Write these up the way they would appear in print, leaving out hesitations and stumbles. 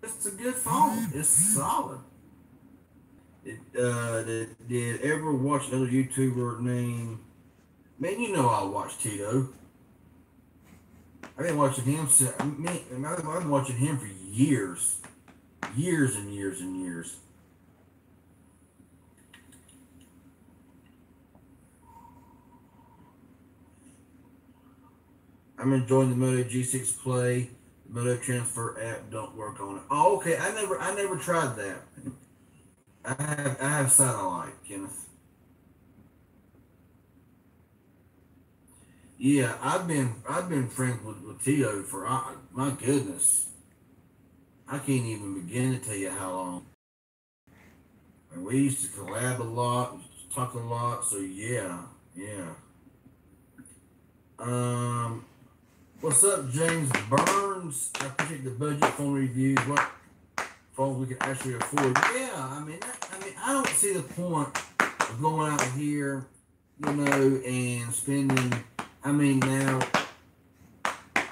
It's a good phone. It's solid. Did ever watch another YouTuber named? Man, you know I watch Tito. I've been watching him since. I've been watching him for years, years and years and years. I'm enjoying the Moto G6 Play. The Moto Transfer app don't work on it. Oh, okay. I never tried that. I have satellite, Kenneth. Yeah, I've been friends with Tito for my goodness. I can't even begin to tell you how long. And we used to collab a lot, talk a lot. So yeah, yeah. Um, what's up, James Burns? I appreciate the budget phone reviews. What phones we can actually afford? Yeah, I don't see the point of going out here, and spending. Now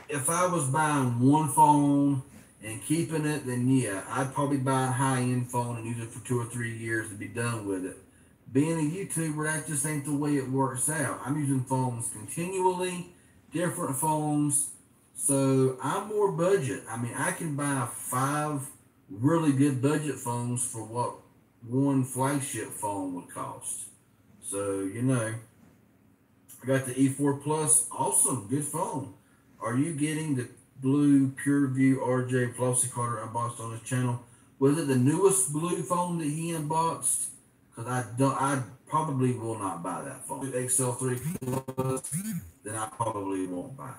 if I was buying one phone and keeping it, then yeah, I'd probably buy a high end phone and use it for 2 or 3 years and be done with it. Being a YouTuber, that just ain't the way it works out. I'm using phones continually, different phones, so I'm more budget. I can buy five really good budget phones for what one flagship phone would cost. So, I got the E4 Plus. Awesome. Good phone. Are you getting the blue PureView RJ Flossie Carter unboxed on his channel? Was it the newest blue phone that he unboxed? Because I probably will not buy that phone. XL3 Plus, then I probably won't buy it.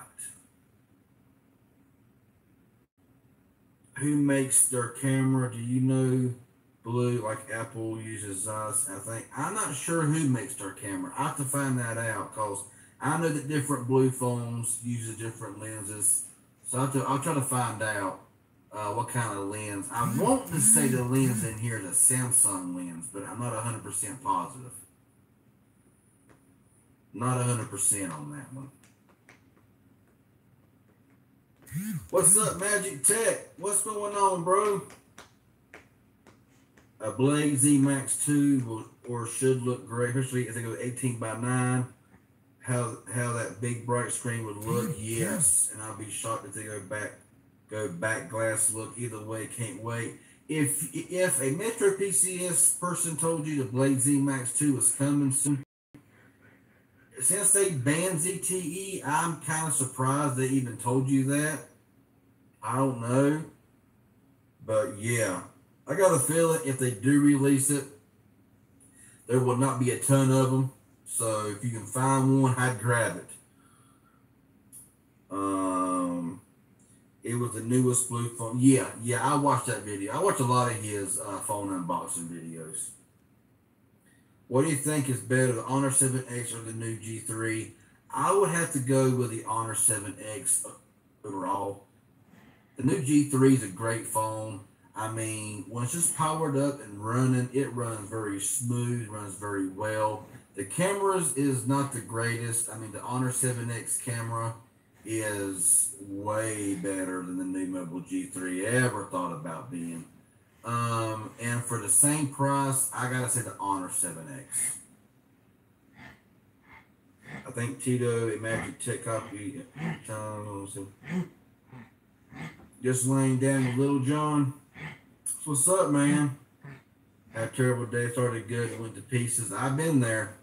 Who makes their camera? Do you know? Blue, like Apple uses us. I'm not sure who makes their camera. I have to find that out because I know that different blue phones use different lenses. So I'll try to find out what kind of lens. I want to say the lens in here is a Samsung lens, but I'm not 100% positive. Not 100% on that one. What's up, Magic Tech? What's going on, bro? A Blade Z Max 2 will, or should look great, especially if they go 18:9. How that big bright screen would look, yes. And I'll be shocked if they go back glass look. Either way, can't wait. If a Metro PCS person told you the Blade Z Max 2 was coming soon, since they banned ZTE, I'm kind of surprised they even told you that. I don't know, but yeah. I got a feeling if they do release it, there will not be a ton of them. So if you can find one, I'd grab it. It was the newest blue phone. Yeah, I watched that video. I watched a lot of his phone unboxing videos. What do you think is better, the Honor 7X or the new G3? I would have to go with the Honor 7X overall. The new G3 is a great phone. When it's just powered up and running, it runs very smooth, runs very well. The cameras is not the greatest. The Honor 7X camera is way better than the new Mobile G3 ever thought about being. And for the same price, I gotta say the Honor 7X. I think Tito and Magic Tech copy. Just laying down with Little John. What's up, man? Had a terrible day. Started good, went to pieces. I've been there,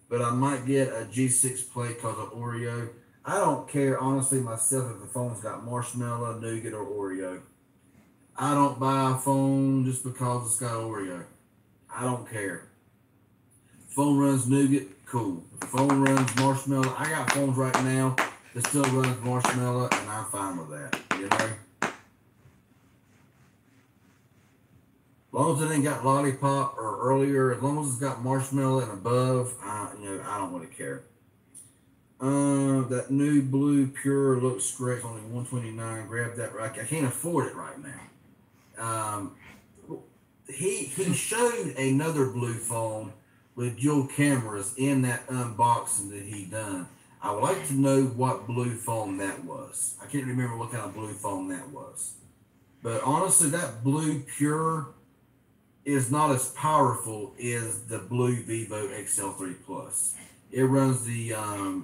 but I might get a G6 plate because of Oreo. I don't care, honestly, myself, if the phone's got marshmallow, nougat, or Oreo. I don't buy a phone just because it's got Oreo. I don't care. Phone runs nougat, cool. If the phone runs marshmallow, I got phones right now that still runs marshmallow, and I'm fine with that. You know. As long as it ain't got lollipop or earlier, as long as it's got marshmallow and above, I don't really care. That new blue pure looks great. Only $129. Grab that right. I can't afford it right now. He showed another blue phone with dual cameras in that unboxing that he done. I would like to know what blue phone that was. I can't remember what kind of blue phone that was. But honestly, that blue pure is not as powerful as the blue Vivo XL3 Plus. It runs the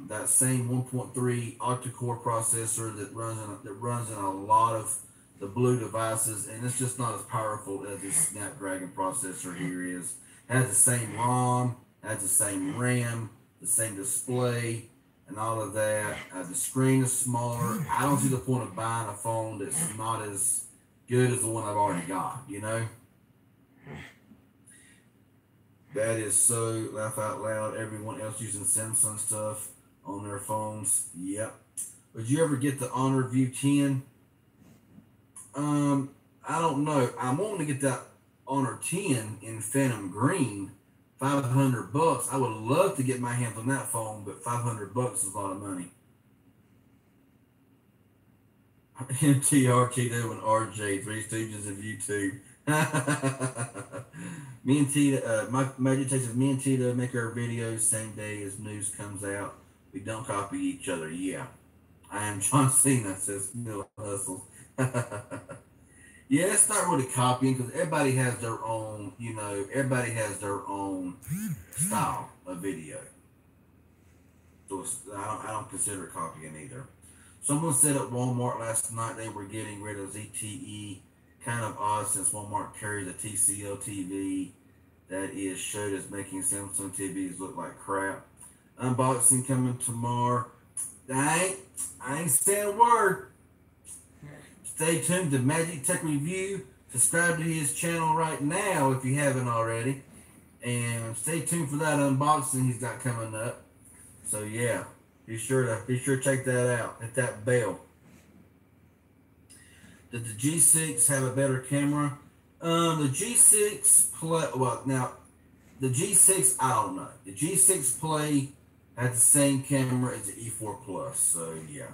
that same 1.3 octa-core processor that runs in a lot of the blue devices, and it's just not as powerful as this Snapdragon processor here is. It has the same ROM, has the same RAM, the same display, and all of that. The screen is smaller. I don't see the point of buying a phone that's not as good as the one I've already got, you know? That is so laugh out loud. Everyone else using Samsung stuff on their phones. Yep. Would you ever get the Honor View 10? I don't know. I'm wanting to get that Honor 10 in Phantom Green, $500. I would love to get my hands on that phone, but $500 is a lot of money. MTR, Tito, and RJ, Three Stooges of YouTube. Me and Tito, my major takes is me and Tito make our videos same day as news comes out. We don't copy each other. Yeah, I am John Cena, says Mill Hustles. Yeah, it's not really copying because everybody has their own, everybody has their own style of video. So I don't consider it copying either. Someone said at Walmart last night they were getting rid of ZTE. Kind of odd since Walmart carries a TCL TV that is showed as making Samsung TVs look like crap. Unboxing coming tomorrow. I ain't saying a word. Stay tuned to Magic Tech Review. Subscribe to his channel right now if you haven't already. And stay tuned for that unboxing he's got coming up. So yeah, be sure to check that out. Hit that bell. Did the G6 have a better camera? The G6 Play, the G6, I don't know. The G6 Play had the same camera as the E4 Plus, so yeah.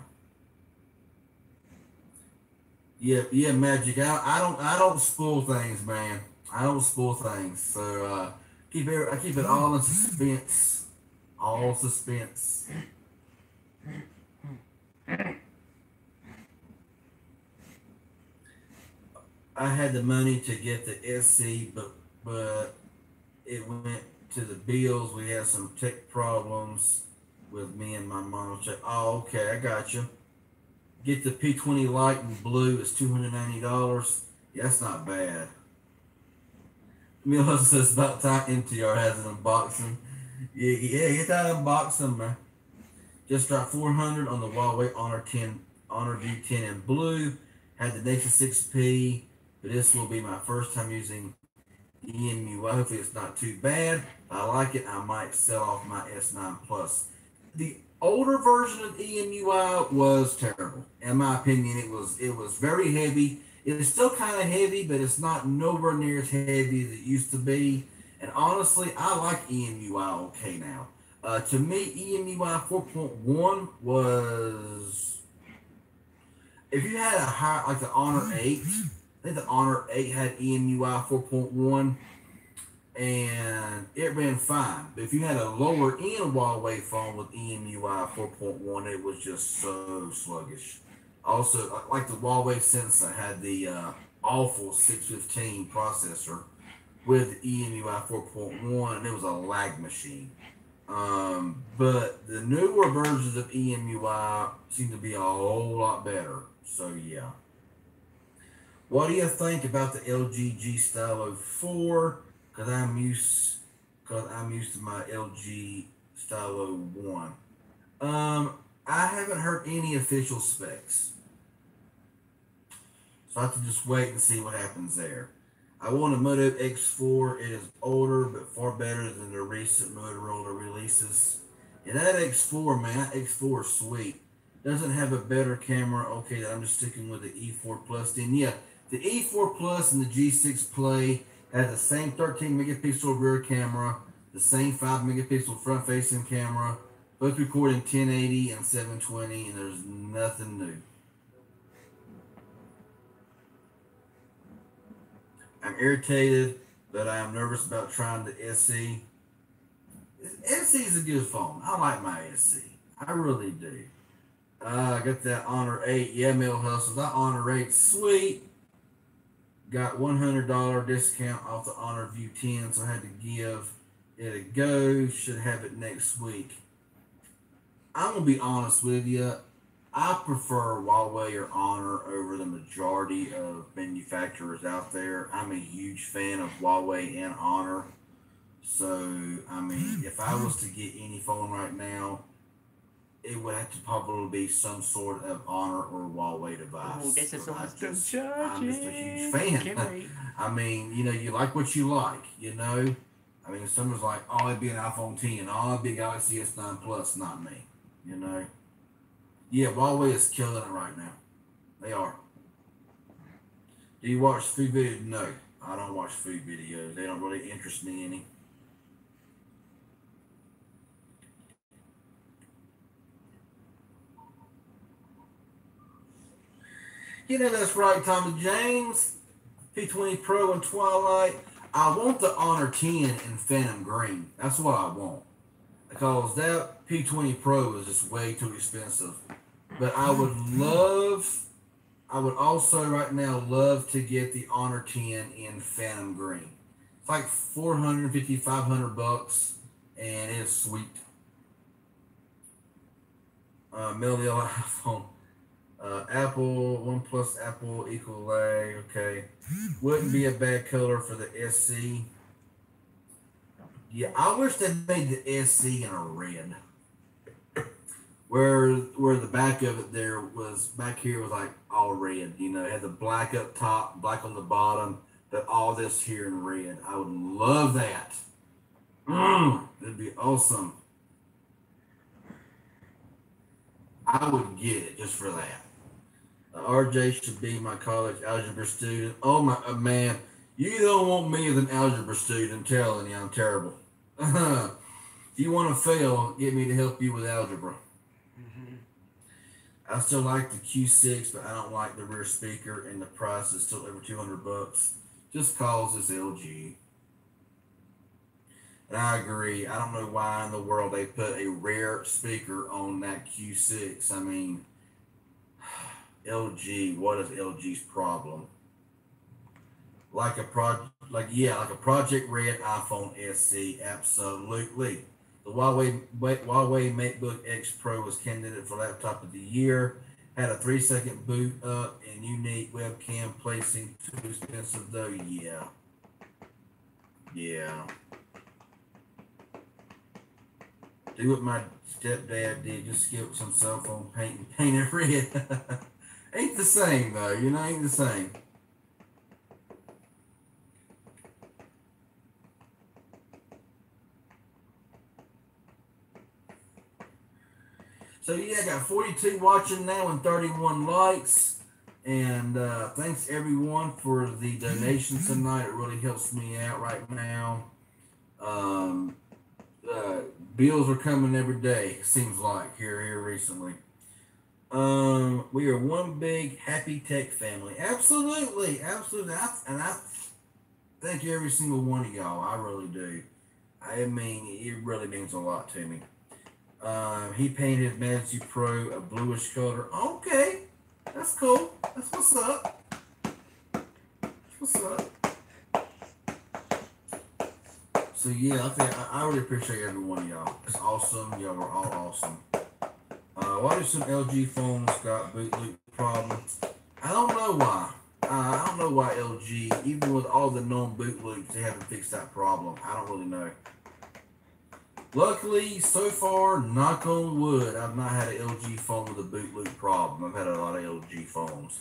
Yeah, Magic. I don't spoil things, man. I don't spoil things. So I keep it all in suspense. All suspense. I had the money to get the SC, but it went to the bills. We had some tech problems with me and my mom. Oh, okay, I got you. Get the P20 Lite in blue. It's $290. Yeah, that's not bad. Milo says about time MTR has an unboxing. Yeah, get that unboxing, man. Just dropped $400 on the Huawei Honor View 10 in blue. Had the Nexus 6P, but this will be my first time using EMUI. Hopefully it's not too bad. If I like it, I might sell off my S9 Plus. The older version of EMUI was terrible. In my opinion, it was very heavy. It's still kind of heavy, but it's not nowhere near as heavy as it used to be. And honestly, I like EMUI okay now. To me, EMUI 4.1 was, if you had a high, like the Honor 8, I think the Honor 8 had EMUI 4.1, and it ran fine. But if you had a lower end Huawei phone with EMUI 4.1, it was just so sluggish. Also, like the Huawei Sensei had the awful 615 processor with the EMUI 4.1, and it was a lag machine. But the newer versions of EMUI seem to be a whole lot better. So yeah. What do you think about the LG G Stylo 4? Cause I'm used to my LG Stylo 1. Um, I haven't heard any official specs, so I have to just wait and see what happens there. I want a Moto X4. It is older, but far better than the recent Motorola releases. And that X4, man, that X4 is sweet. Doesn't have a better camera. Okay, I'm just sticking with the E4 Plus. Then, yeah, the E4 Plus and the G6 Play have the same 13 megapixel rear camera, the same 5 megapixel front facing camera, both recording 1080 and 720, and there's nothing new. I'm irritated, but I am nervous about trying the SE. SE is a good phone. I like my SE. I really do. I got that Honor 8. Yeah, Mill Hustles. That Honor 8, sweet. Got $100 discount off the Honor View 10, so I had to give it a go. Should have it next week. I'm going to be honest with you. I prefer Huawei or Honor over the majority of manufacturers out there. I'm a huge fan of Huawei and Honor. So, I mean, if I was to get any phone right now, it would have to probably be some sort of Honor or Huawei device. Oh, this is so much I'm just a huge fan. I mean, you like what you like, I mean, someone's like, oh, it'd be an iPhone 10. Oh, it'd be Galaxy S9 Plus. Not me, Yeah, Huawei is killing it right now. They are. Do you watch food videos? No, I don't watch food videos. They don't really interest me any. That's right, Tommy James. P20 Pro and Twilight. I want the Honor 10 in Phantom Green. That's what I want. Because that P20 Pro is just way too expensive. But I would also right now love to get the Honor 10 in Phantom Green. It's like 450, 500 bucks, and it's sweet. Million iPhone. Apple, OnePlus Apple equal lag. Okay. Wouldn't be a bad color for the SC. Yeah, I wish they made the SC in a red. Where the back of it there was, back here was like all red. It had the black up top, black on the bottom, but all this here in red. I would love that. It'd be awesome. I would get it just for that. RJ should be my college algebra student. Oh my man, you don't want me as an algebra student. I'm telling you, I'm terrible. If you want to fail, get me to help you with algebra. I still like the Q6, but I don't like the rear speaker, and the price is still over 200 bucks. Just cause it's LG. And I agree. I don't know why in the world they put a rear speaker on that Q6. I mean, LG, what is LG's problem? Like a Project Red iPhone SE, absolutely. The Huawei MateBook X Pro was candidate for Laptop of the Year. Had a 3-second boot up and unique webcam placing. Too expensive though, yeah. Do what my stepdad did, just skip some cell phone paint and paint it red. Ain't the same though, ain't the same. So yeah, I got 42 watching now and 31 likes. And thanks everyone for the donations tonight. It really helps me out right now. Bills are coming every day, seems like, here recently. We are one big happy tech family. Absolutely. And I thank every single one of y'all. I really do. I mean, it really means a lot to me. He painted Magic Pro a bluish color. Okay, that's cool. That's what's up. What's up? So yeah, I really appreciate every one of y'all. It's awesome. Y'all are all awesome. Why do some LG phones got boot loop problems? I don't know why. I don't know why LG, even with all the known boot loops, they haven't fixed that problem. I don't really know. Luckily, so far, knock on wood, I've not had an LG phone with a boot loop problem. I've had a lot of LG phones.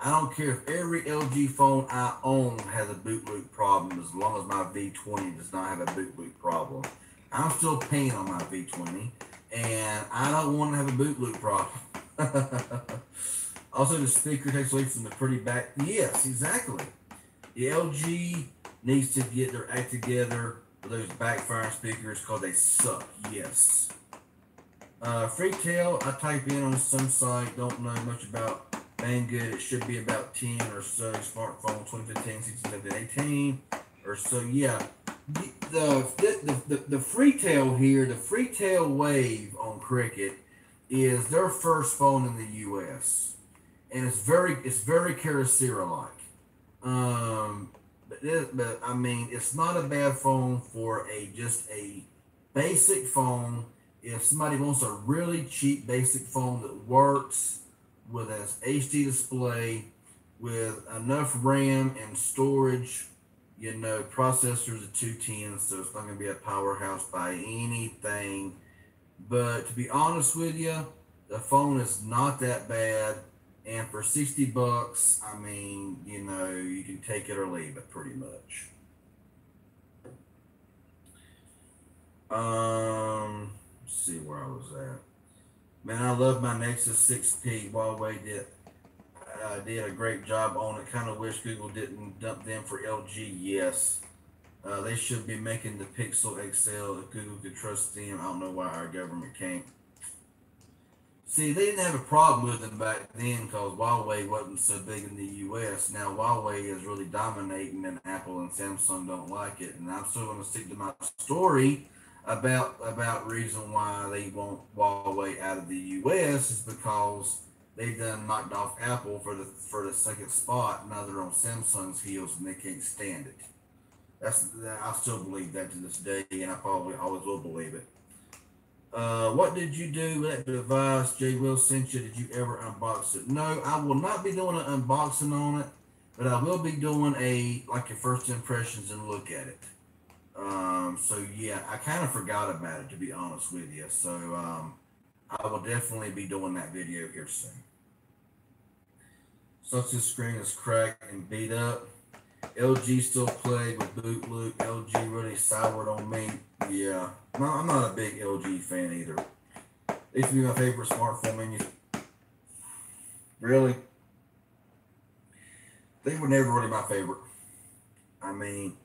I don't care if every LG phone I own has a boot loop problem, as long as my V20 does not have a boot loop problem. I'm still paying on my V20, and I don't want to have a boot loop problem. Also, the speaker takes away from the pretty back. Yes, exactly. The LG needs to get their act together with those backfiring speakers because they suck. Yes. Freetail, I type in on some site, don't know much about Banggood. It should be about 10 or so smartphone, 2015, 16, 17, 18 or so. Yeah. The Freetail here, the Freetail Wave on Cricket is their first phone in the US. And it's very Kyocera like. But I mean, it's not a bad phone for a just a basic phone. If somebody wants a really cheap basic phone that works with an HD display, with enough RAM and storage, processors at 210, so it's not going to be a powerhouse by anything. But to be honest with you, the phone is not that bad. And for $60, I mean, you can take it or leave it pretty much. Let's see where I was at. Man, I love my Nexus 6P. Huawei did a great job on it. Kind of wish Google didn't dump them for LG. Yes. They should be making the Pixel XL if Google could trust them. I don't know why our government can't. See, they didn't have a problem with them back then because Huawei wasn't so big in the U.S. Now Huawei is really dominating, and Apple and Samsung don't like it. And I'm still going to stick to my story about reason why they want Huawei out of the U.S. is because they done knocked off Apple for the second spot. Now they're on Samsung's heels, and they can't stand it. I still believe that to this day, and I probably always will believe it. What did you do with that device Jay Will sent you? Did you ever unbox it? No, I will not be doing an unboxing on it, but I will be doing a first impressions and look at it. So yeah, I kind of forgot about it, to be honest with you. So I will definitely be doing that video here soon. Such a screen is cracked and beat up. LG still played with boot loop. LG really soured on me. Yeah, no, I'm not a big LG fan either. They used to be my favorite smartphone menu. Really? They were never really my favorite. I mean,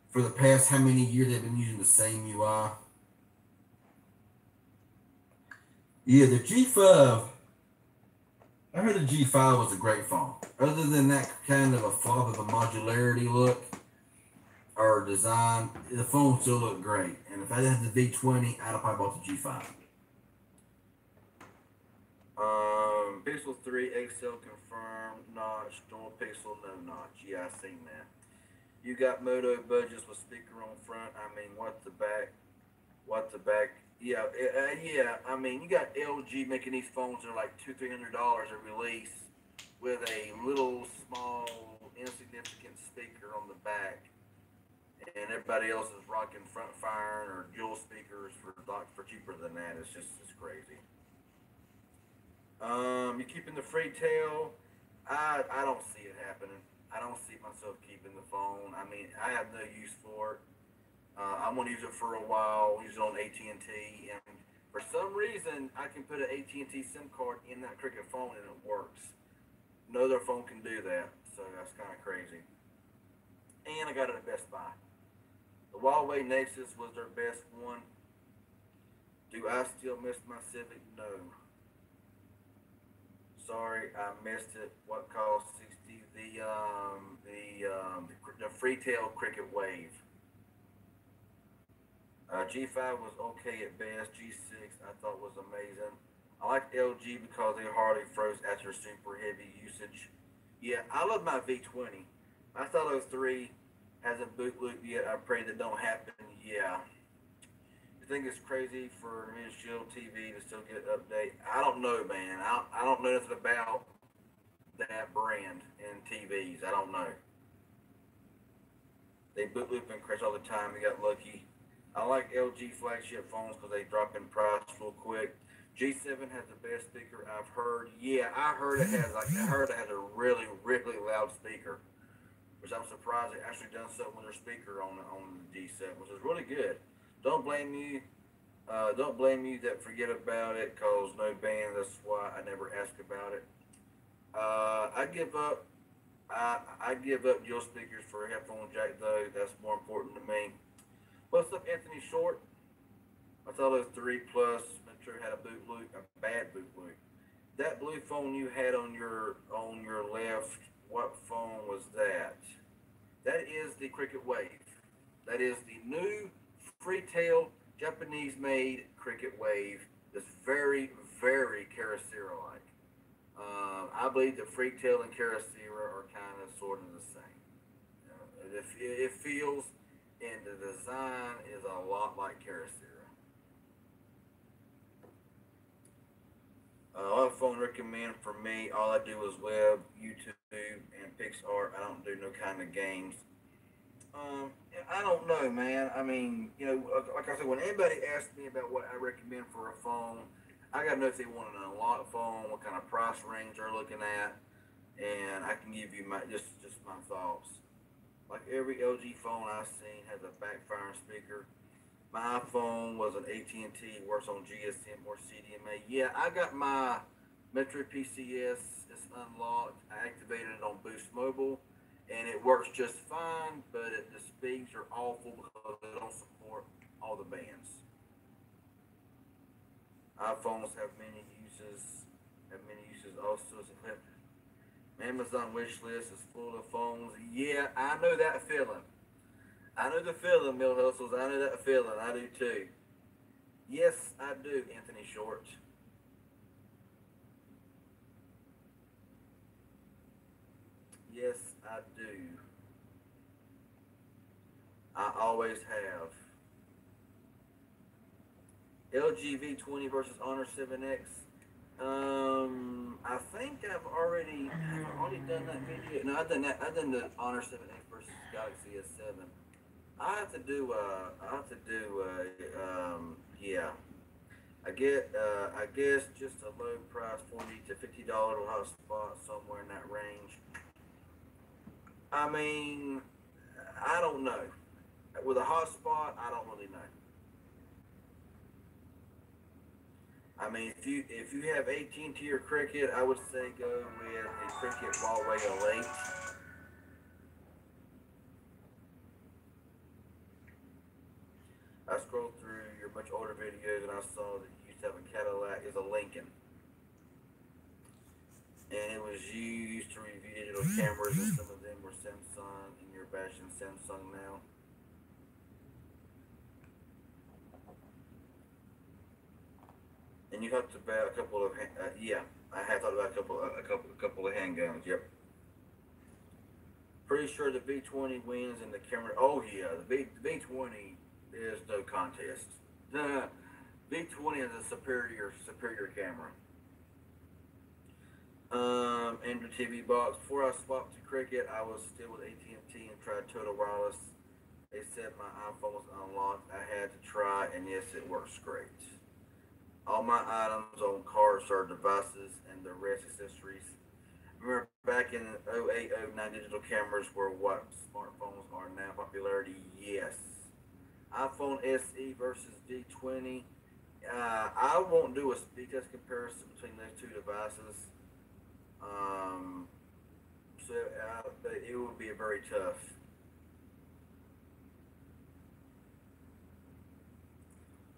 for the past how many years they've been using the same UI. Yeah, the G5. I heard the G5 was a great phone. Other than that kind of a flop of a modularity look or design, the phone still looked great. And if I had the V20, I'd have probably bought the G5. Pixel 3 XL confirmed notch, dual pixel, no notch. Yeah, I seen that. You got Moto budgets with speaker on front. I mean, what the back? What the back? Yeah, yeah. I mean, you got LG making these phones that are like $200-300 a release with a little small insignificant speaker on the back, and everybody else is rocking front firing or dual speakers for cheaper than that. It's crazy. You keeping the Freetail? I don't see it happening. I don't see myself keeping the phone. I mean, I have no use for it. I'm gonna use it for a while. Use it on AT&T, and for some reason, I can put an AT&T SIM card in that Cricket phone, and it works. No other phone can do that, so that's kind of crazy. And I got it at Best Buy. The Huawei Nexus was their best one. Do I still miss my Civic? No. Sorry, I missed it. What cost 60? The Freetail Cricket Wave. G5 was okay at best. G6 I thought was amazing. I like LG because they hardly froze after super heavy usage. Yeah, I love my V20. My Solo 3 hasn't boot looped yet. I pray that don't happen. Yeah. You think it's crazy for me to Shield TV to still get an update? I don't know, man. I don't know nothing about that brand in TVs. I don't know. They boot loop and crash all the time. We got lucky. I like LG flagship phones because they drop in price real quick. G7 has the best speaker I've heard. Yeah, I heard it has a really really loud speaker, which I'm surprised they actually done something with their speaker on the G7, which is really good. Don't blame you. Don't blame you that forget about it, cause no band. That's why I never ask about it. I give up. I give up dual speakers for a headphone jack though. That's more important to me. What's up, Anthony Short? I thought it was 3 plus. Make sure it had a boot loop, a bad boot loop. That blue phone you had on your left. What phone was that? That is the Cricket Wave. That is the new Freetail Japanese-made Cricket Wave. That's very, very Caracera-like. I believe that Freetail and Caracera are kind of sort of the same. It feels and the design is a lot like Caracera. A phone recommend for me. All I do is web, YouTube, and PixArt. I don't do no kind of games. Um, I don't know, man. I mean, like I said, when anybody asks me about what I recommend for a phone, I gotta know if they want an unlocked phone, what kind of price range they're looking at, and I can give you my just my thoughts. Like every LG phone I've seen has a backfiring speaker. My iPhone was an AT&T, works on GSM or CDMA. Yeah, I got my Metro PCS. It's unlocked. I activated it on Boost Mobile, and it works just fine. But the speeds are awful because they don't support all the bands. iPhones have many uses. Have many uses also. Amazon wish list is full of phones. Yeah, I know that feeling. I know the feeling, Mill Hustles. I know that feeling. I do too. Yes, I do, Anthony Short. Yes, I do. I always have. LG V20 versus Honor 7X. I think I've already done that video. No, I done the Honor 7X versus Galaxy S7. I have to do, yeah. I guess just a low price, $40 to $50 hotspot somewhere in that range. I mean, I don't know. With a hotspot, I don't really know. I mean, if you have AT&T or Cricket, I would say go with the Cricket Huawei Elite. I scrolled through your much older videos and I saw that you used to have a Cadillac is a Lincoln, and it was you used to review digital cameras, and some of them were Samsung, and you're bashing Samsung now. And you talked about a couple of yeah, I have thought about a couple of handguns. Yep. Pretty sure the V20 wins in the camera. Oh yeah, the V20 is no contest. The V20 is a superior camera. Android TV box. Before I swapped to Cricket, I was still with AT&T and tried Total Wireless. They said my iPhone was unlocked. I had to try, and yes, it works great. All my items on cards are devices and the rest accessories. Remember back in 08, 09, digital cameras were what smartphones are now popularity? Yes. iPhone SE versus V20. I won't do a speed test comparison between those two devices. Um, but it would be a very tough.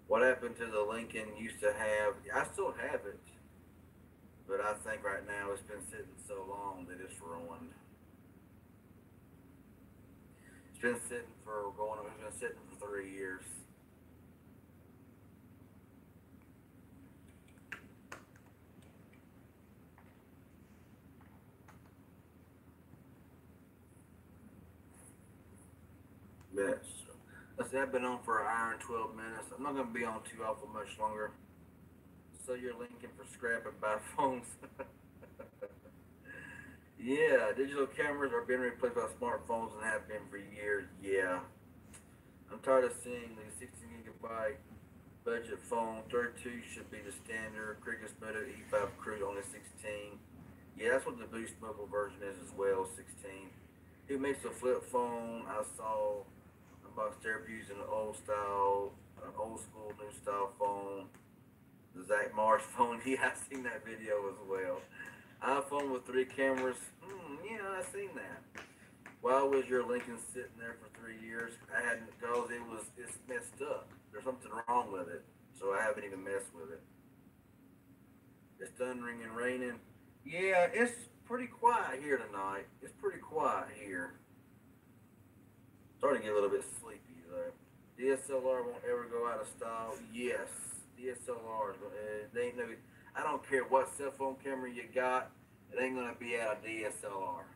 What happened to the Lincoln used to have? I still have it, but I think right now it's been sitting so long that it's ruined. It's been sitting for going. It's been sitting for 3 years. Yes. Let's see, I've been on for an hour and 12 minutes. I'm not going to be on too awful much longer. So you're linking for scrap and buy phones. Yeah, digital cameras are being replaced by smartphones and have been for years. Yeah. I'm tired of seeing the 16 gigabyte budget phone. 32 should be the standard. Cricket Moto E5 Cruise only 16. Yeah, that's what the Boost Mobile version is as well, 16. Who makes a flip phone? I saw unboxed therapy using an old style, an old school new style phone. The Zach Marsh phone. Yeah, I've seen that video as well. iPhone with 3 cameras. Yeah, I've seen that. Why was your Lincoln sitting there for 3 years? I hadn't, because it's messed up. There's something wrong with it, so I haven't even messed with it. It's thundering and raining. Yeah, it's pretty quiet here tonight. It's pretty quiet here. Starting to get a little bit sleepy though. DSLR won't ever go out of style. Yes, DSLRs. They ain't no. I don't care what cell phone camera you got. It ain't gonna be out of DSLR.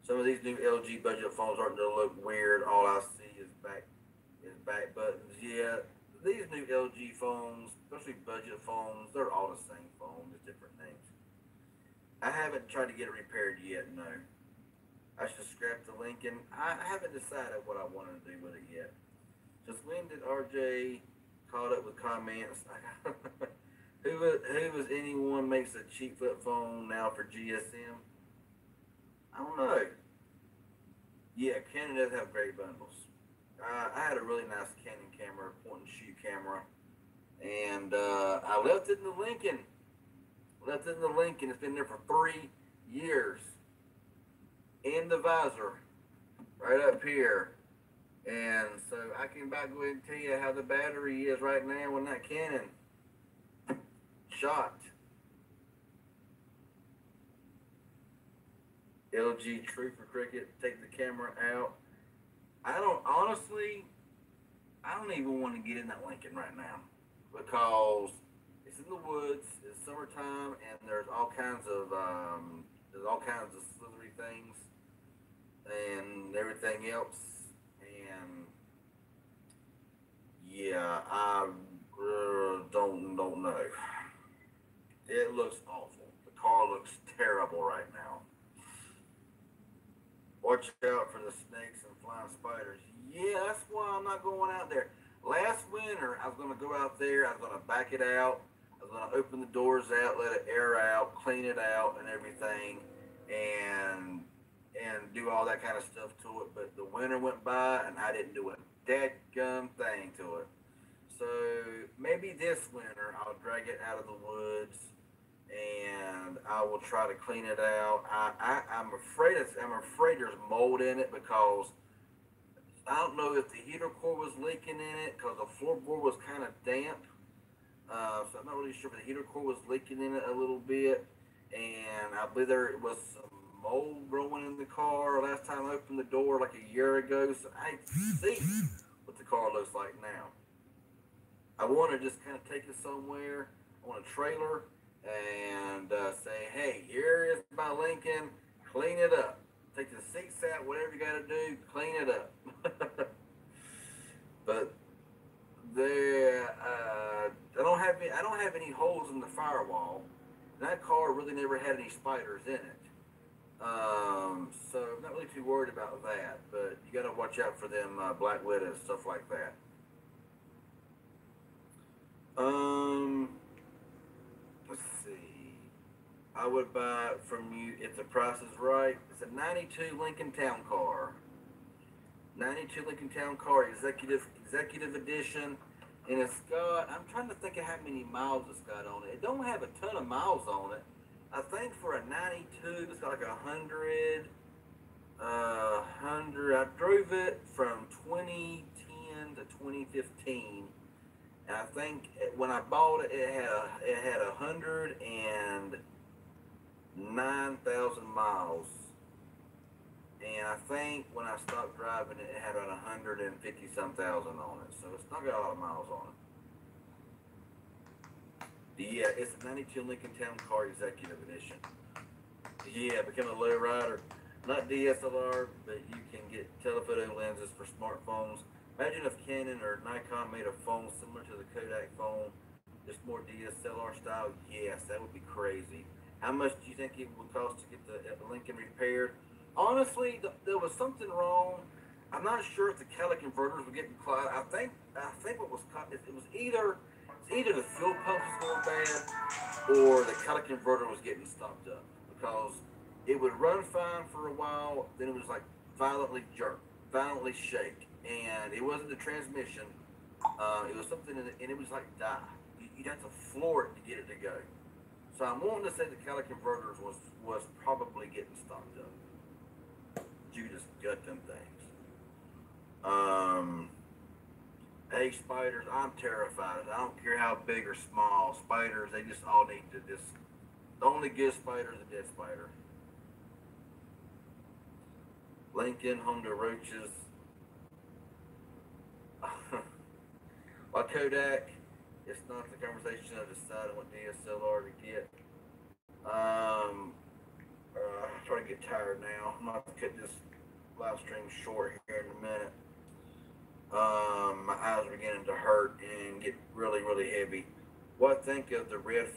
Some of these new LG budget phones aren't gonna look weird. All I see is back buttons. Yeah, these new LG phones, especially budget phones, they're all the same phone, just different names. I haven't tried to get it repaired yet. No, I should scrap the Lincoln. I haven't decided what I want to do with it yet. Since when did RJ caught up with comments? Who was anyone makes a cheap flip phone now for GSM? I don't know. Yeah, Canon does have great bundles. I had a really nice Canon camera, point and shoot camera, and I left it in the Lincoln. Left it in the Lincoln. It's been there for 3 years. In the visor, right up here. And so I can about go ahead and tell you how the battery is right now on that Canon shot. LG True for Cricket, take the camera out. I don't, honestly, I don't even want to get in that Lincoln right now because it's in the woods, it's summertime, and there's all kinds of slithery things and everything else. And yeah, I don't know. It looks awful. The car looks terrible right now. Watch out for the snakes and flying spiders. Yeah, that's why I'm not going out there. Last winter, I was going to go out there. I was going to back it out. I was going to open the doors out, let it air out, clean it out, and everything, and do all that kind of stuff to it. But the winter went by, and I didn't do a dadgum thing to it. So maybe this winter I'll drag it out of the woods and I will try to clean it out. I'm afraid there's mold in it because I don't know if the heater core was leaking in it because the floorboard was kind of damp. So I'm not really sure if the heater core was leaking in it a little bit, and I believe there was some mold growing in the car last time I opened the door like a year ago. So I see what the car looks like now. I want to just kind of take it somewhere on a trailer and say, hey, here is my Lincoln, clean it up. Take the seats out, whatever you got to do, clean it up. But I don't have any holes in the firewall. That car really never had any spiders in it. So I'm not really too worried about that. But you got to watch out for them black widows, stuff like that. Um, let's see. I would buy it from you if the price is right. It's a 92 Lincoln Town Car. 92 Lincoln Town Car executive edition. And it's got, I'm trying to think of how many miles it's got on it. It don't have a ton of miles on it. I think for a 92, it's got like 100. I drove it from 2010 to 2015. And I think when I bought it, it had 109,000 miles. And I think when I stopped driving it, it had around 150 some thousand on it. So it's not got a lot of miles on it. Yeah, it's a 92 Lincoln Town Car Executive Edition. Yeah, become a low rider. not DSLR, but you can get telephoto lenses for smartphones. Imagine if Canon or Nikon made a phone similar to the Kodak phone, just more DSLR style. Yes, that would be crazy. How much do you think it would cost to get the Lincoln repaired? Honestly, there was something wrong. I'm not sure if the catalytic converters were getting clogged. I think what was it was either the fuel pump was going bad or the catalytic converter was getting stopped up because it would run fine for a while, then it was like violently jerk, violently shake, and it wasn't the transmission. It was something, and it was like die. You'd have to floor it to get it to go. So I'm wanting to say the catalytic converters was probably getting stocked up. You just gut them things. Hey, spiders, I'm terrified. I don't care how big or small. Spiders, they just all need to just. The only good spider is a dead spider. Lincoln, home to roaches. While Kodak, it's not the conversation of deciding what DSLR to get. I'm trying to get tired now. I'm going to cut this live stream short here in a minute. My eyes are beginning to hurt and get really, really heavy. What think of the red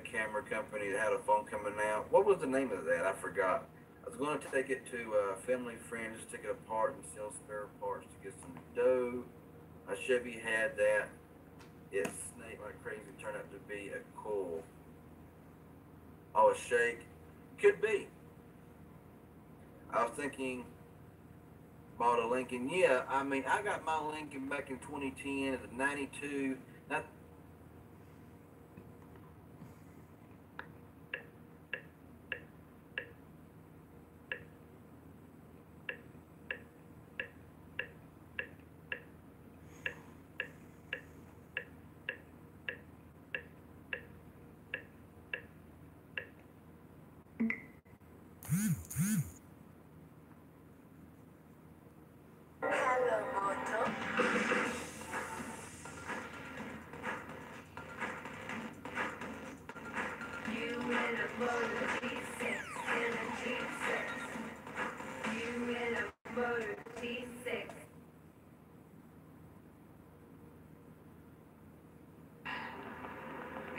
camera company that had a phone coming out? What was the name of that? I forgot. I was going to take it to a family friend, just take it apart and sell spare parts to get some dough. My Chevy had that. It snaked like crazy. Turned out to be a cool. Oh, a shake. Could be. I was thinking about a Lincoln. Yeah, I mean, I got my Lincoln back in 2010 at the 92. Now,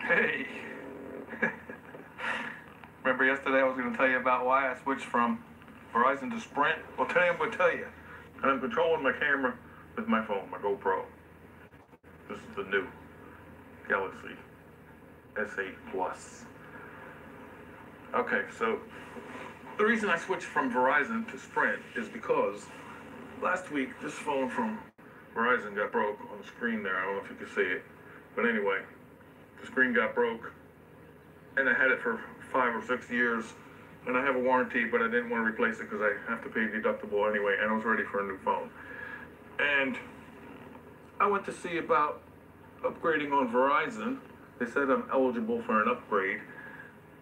Hey, remember yesterday I was going to tell you about why I switched from Verizon to Sprint? Well, today I'm going to tell you. I'm controlling my camera with my phone, my GoPro. This is the new Galaxy S8 Plus. Okay, so the reason I switched from Verizon to Sprint is because last week this phone from Verizon got broke on the screen there. I don't know if you can see it, but anyway. The screen got broke, and I had it for 5 or 6 years, and I have a warranty, but I didn't want to replace it because I have to pay deductible anyway, and I was ready for a new phone. And I went to see about upgrading on Verizon. They said I'm eligible for an upgrade,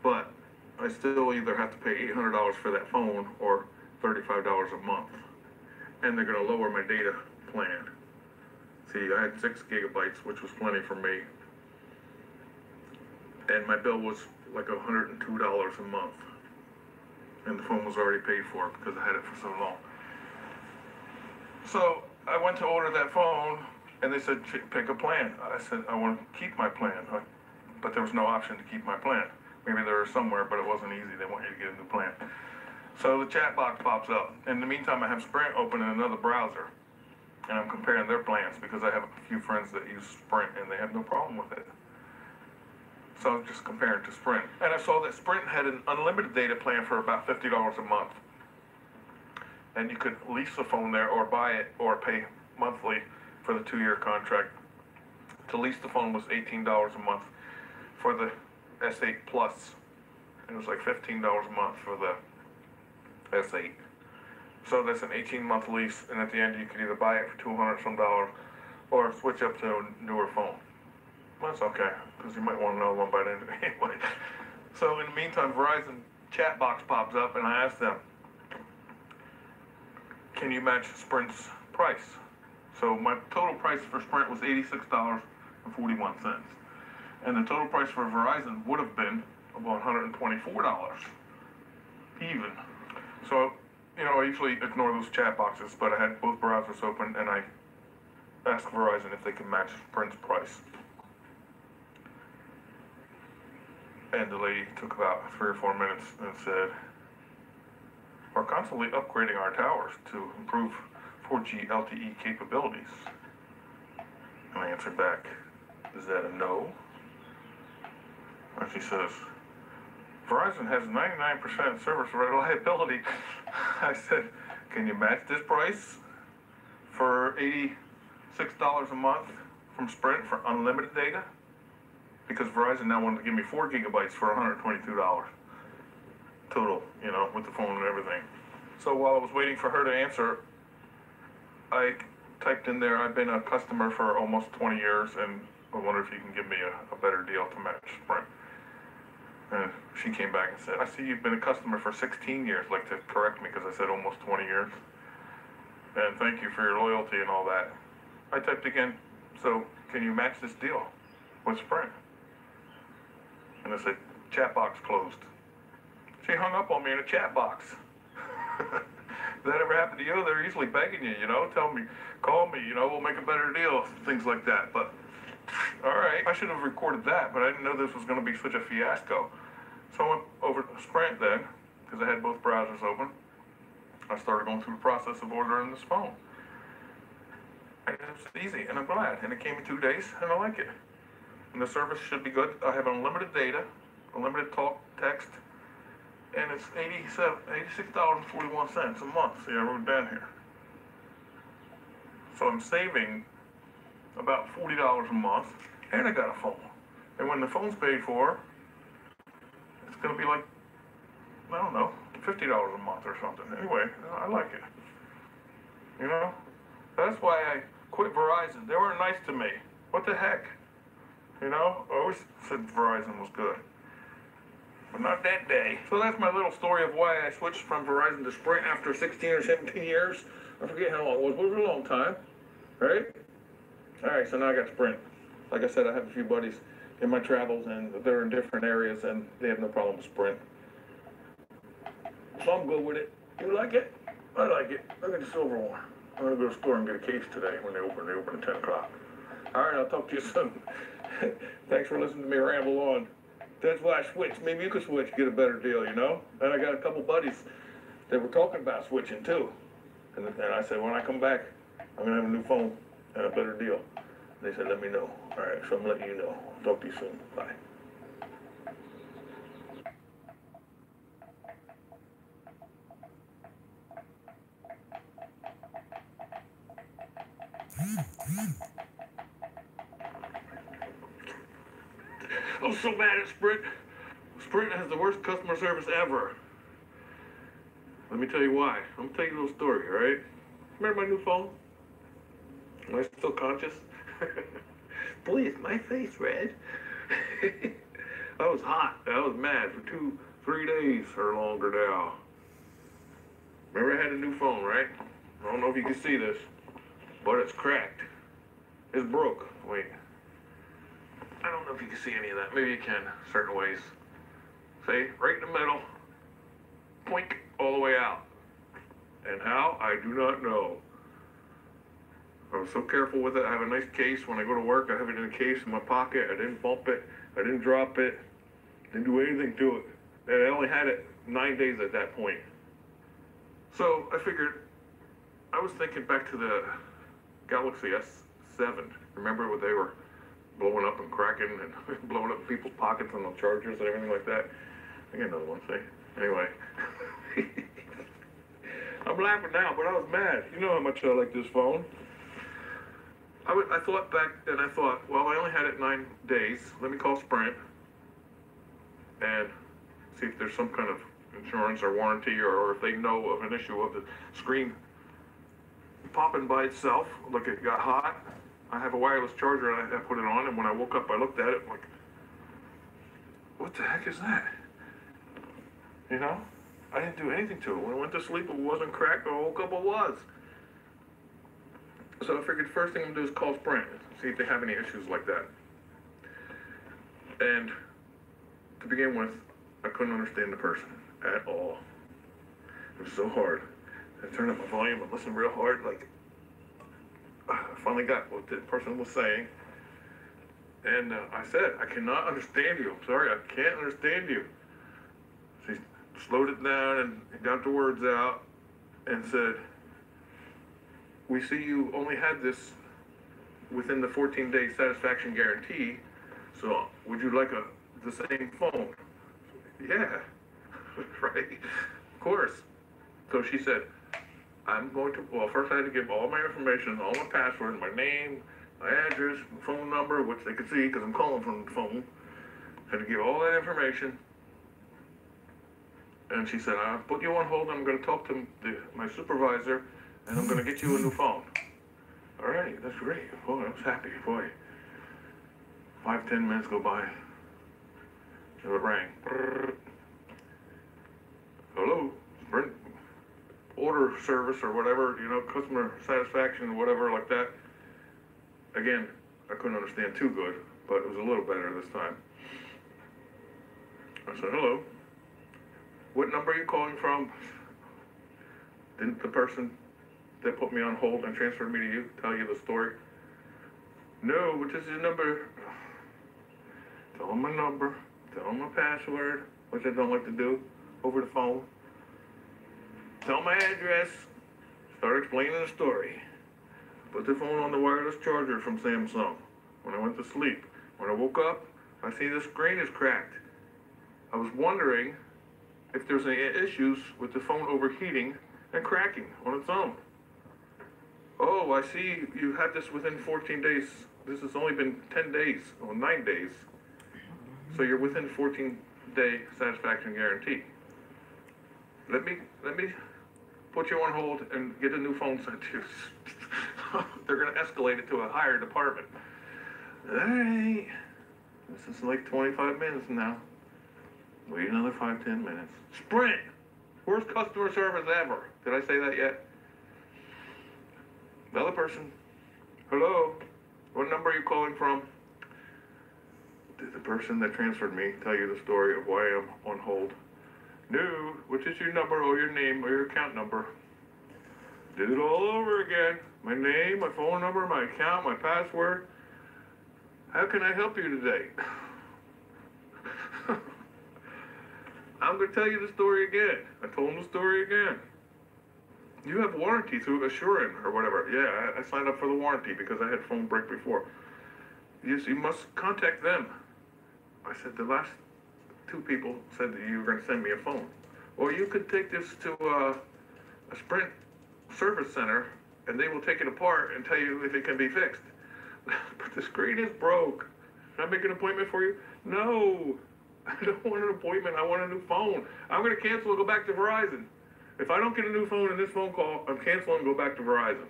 but I still either have to pay $800 for that phone or $35 a month, and they're going to lower my data plan. See, I had 6 gigabytes, which was plenty for me. And my bill was like $102 a month. And the phone was already paid for because I had it for so long. So I went to order that phone and they said, pick a plan. I said, I want to keep my plan. But there was no option to keep my plan. Maybe there was somewhere, but it wasn't easy. They want you to get a new plan. So the chat box pops up. In the meantime, I have Sprint open in another browser. And I'm comparing their plans because I have a few friends that use Sprint and they have no problem with it. So I'm just comparing to Sprint. And I saw that Sprint had an unlimited data plan for about $50 a month. And you could lease the phone there or buy it or pay monthly for the 2-year contract. To lease the phone was $18 a month for the S8 Plus. It was like $15 a month for the S8. So that's an 18-month lease, and at the end you could either buy it for $200 some or switch up to a newer phone. That's okay, because you might want another one by then anyway. So in the meantime, Verizon chat box pops up, and I asked them, can you match Sprint's price? So my total price for Sprint was $86.41. And the total price for Verizon would have been about $124 even. So, I usually ignore those chat boxes, but I had both browsers open and I asked Verizon if they could match Sprint's price. And the lady took about 3 or 4 minutes and said, "We're constantly upgrading our towers to improve 4G LTE capabilities." And I answered back, "Is that a no?" And she says, "Verizon has 99% service reliability." I said, "Can you match this price for $86 a month from Sprint for unlimited data?" Because Verizon now wanted to give me 4 gigabytes for $122 total, with the phone and everything. So while I was waiting for her to answer, I typed in there, "I've been a customer for almost 20 years, and I wonder if you can give me a better deal to match Sprint." And she came back and said, "I see you've been a customer for 16 years, like to correct me because I said almost 20 years. And thank you for your loyalty and all that." I typed again, "So can you match this deal with Sprint?" And I said, "Chat box closed." She hung up on me in a chat box. If that ever happened to you, they're usually begging you, tell me, call me, we'll make a better deal, things like that. But, all right, I should have recorded that, but I didn't know this was going to be such a fiasco. So I went over to Sprint then, because I had both browsers open. I started going through the process of ordering this phone. And it's easy, and I'm glad. And it came in 2 days, and I like it. And the service should be good. I have unlimited data, unlimited talk, text, and it's $86.41 a month. See, I wrote it down here. So I'm saving about $40 a month, and I got a phone. And when the phone's paid for, it's going to be like, I don't know, $50 a month or something. Anyway, I like it. That's why I quit Verizon. They weren't nice to me. What the heck? I always said Verizon was good. But not that day. So that's my little story of why I switched from Verizon to Sprint after 16 or 17 years. I forget how long it was. It was a long time, right? All right, so now I got Sprint. Like I said, I have a few buddies in my travels, and they're in different areas, and they have no problem with Sprint. So I'm good with it. You like it? I like it. Look at the silver one. I'm going to go to the store and get a case today when they open. They open at 10 o'clock. All right, I'll talk to you soon. Thanks for listening to me ramble on. That's why I switched. Maybe you could switch, get a better deal, And I got a couple buddies that were talking about switching too. And I said, when I come back, I'm going to have a new phone and a better deal. They said, let me know. All right, so I'm letting you know. I'll talk to you soon. Bye. I'm so mad at Sprint. Sprint has the worst customer service ever. Let me tell you why. I'm going to tell you a little story, all right? Remember my new phone? Am I still conscious? Boy, is my face red. I was hot. I was mad for 2-3 days or longer now. Remember I had a new phone, right? I don't know if you can see this, but it's cracked. It's broke. Wait. I don't know if you can see any of that. Maybe you can, certain ways. See, right in the middle. Poink, all the way out. And how? I do not know. I was so careful with it. I have a nice case. When I go to work, I have it in a case in my pocket. I didn't bump it. I didn't drop it. Didn't do anything to it. And I only had it 9 days at that point. So I figured, I was thinking back to the Galaxy S7. Remember when they were blowing up and cracking and blowing up people's pockets on the chargers and everything like that? I got another one, see? Anyway. I'm laughing now, but I was mad. You know how much I like this phone. I thought back, and I thought, well, I only had it 9 days. Let me call Sprint and see if there's some kind of insurance or warranty, or if they know of an issue of the screen popping by itself, like it got hot. I have a wireless charger, and I put it on, and when I woke up, I looked at it, like, what the heck is that? I didn't do anything to it. When I went to sleep, it wasn't cracked. When I woke up, it was. So I figured the first thing I'm going to do is call Sprint, see if they have any issues like that. And to begin with, I couldn't understand the person at all. It was so hard. I turned up my volume and listened real hard, like, I finally got what the person was saying. And I said, I cannot understand you. I'm sorry, I can't understand you. She slowed it down and got the words out and said, we see you only had this within the 14-day satisfaction guarantee, so would you like the same phone? Yeah, right, of course. So she said, I'm going to, well, first I had to give all my information, all my passwords, my name, my address, my phone number, which they could see because I'm calling from the phone. Had to give all that information. And she said, I'll put you on hold. I'm going to talk to my supervisor, and I'm going to get you a new phone. All right, that's great. Boy, I was happy. Boy, 5-10 minutes go by. So it rang. Hello, Sprint order service or whatever, customer satisfaction or whatever like that. Again, I couldn't understand too good, but it was a little better this time. I said, hello, what number are you calling from? Didn't the person that put me on hold and transferred me to you tell you the story? No, which is your number? Tell them my number, tell them my password, which I don't like to do over the phone. Tell my address, start explaining the story. Put the phone on the wireless charger from Samsung. When I went to sleep, when I woke up, I see the screen is cracked. I was wondering if there's any issues with the phone overheating and cracking on its own. Oh, I see you had this within 14 days. This has only been 10 days, or 9 days. So you're within 14-day satisfaction guarantee. Let me put you on hold and get a new phone sent to you. They're going to escalate it to a higher department. All right. This is like 25 minutes now. Wait another 5-10 minutes. Sprint! Worst customer service ever. Did I say that yet? Another person. Hello? What number are you calling from? Did the person that transferred me tell you the story of why I'm on hold? No. Which is your number or your name or your account number? Did it all over again. My name, my phone number, my account, my password. How can I help you today? I'm going to tell you the story again. I told him the story again. You have warranty through Assurant or whatever. Yeah, I signed up for the warranty because I had phone break before. Yes, you must contact them. I said, the last 2 people said that you were going to send me a phone. Or you could take this to a Sprint service center and they will take it apart and tell you if it can be fixed. But the screen is broke. Can I make an appointment for you? No, I don't want an appointment. I want a new phone. I'm going to cancel and go back to Verizon. If I don't get a new phone in this phone call, I'm canceling and go back to Verizon.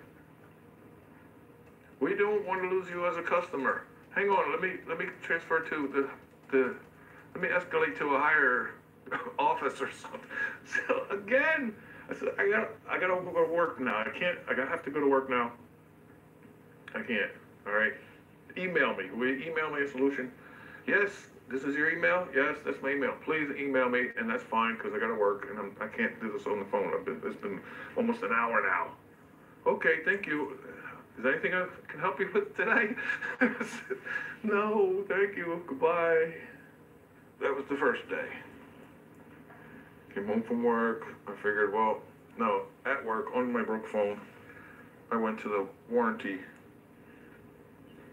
We don't want to lose you as a customer. Hang on, let me transfer to let me escalate to a higher office or something. So again, I said, I gotta go to work now. I have to go to work now. I can't. All right. Email me. Will you email me a solution? Yes. This is your email? Yes, that's my email. Please email me, and that's fine because I got to work and I can't do this on the phone. It's been almost an hour now. Okay, thank you. Is there anything I can help you with today? No, thank you. Goodbye. That was the first day. Came home from work. I figured, well, no, at work on my broke phone, I went to the warranty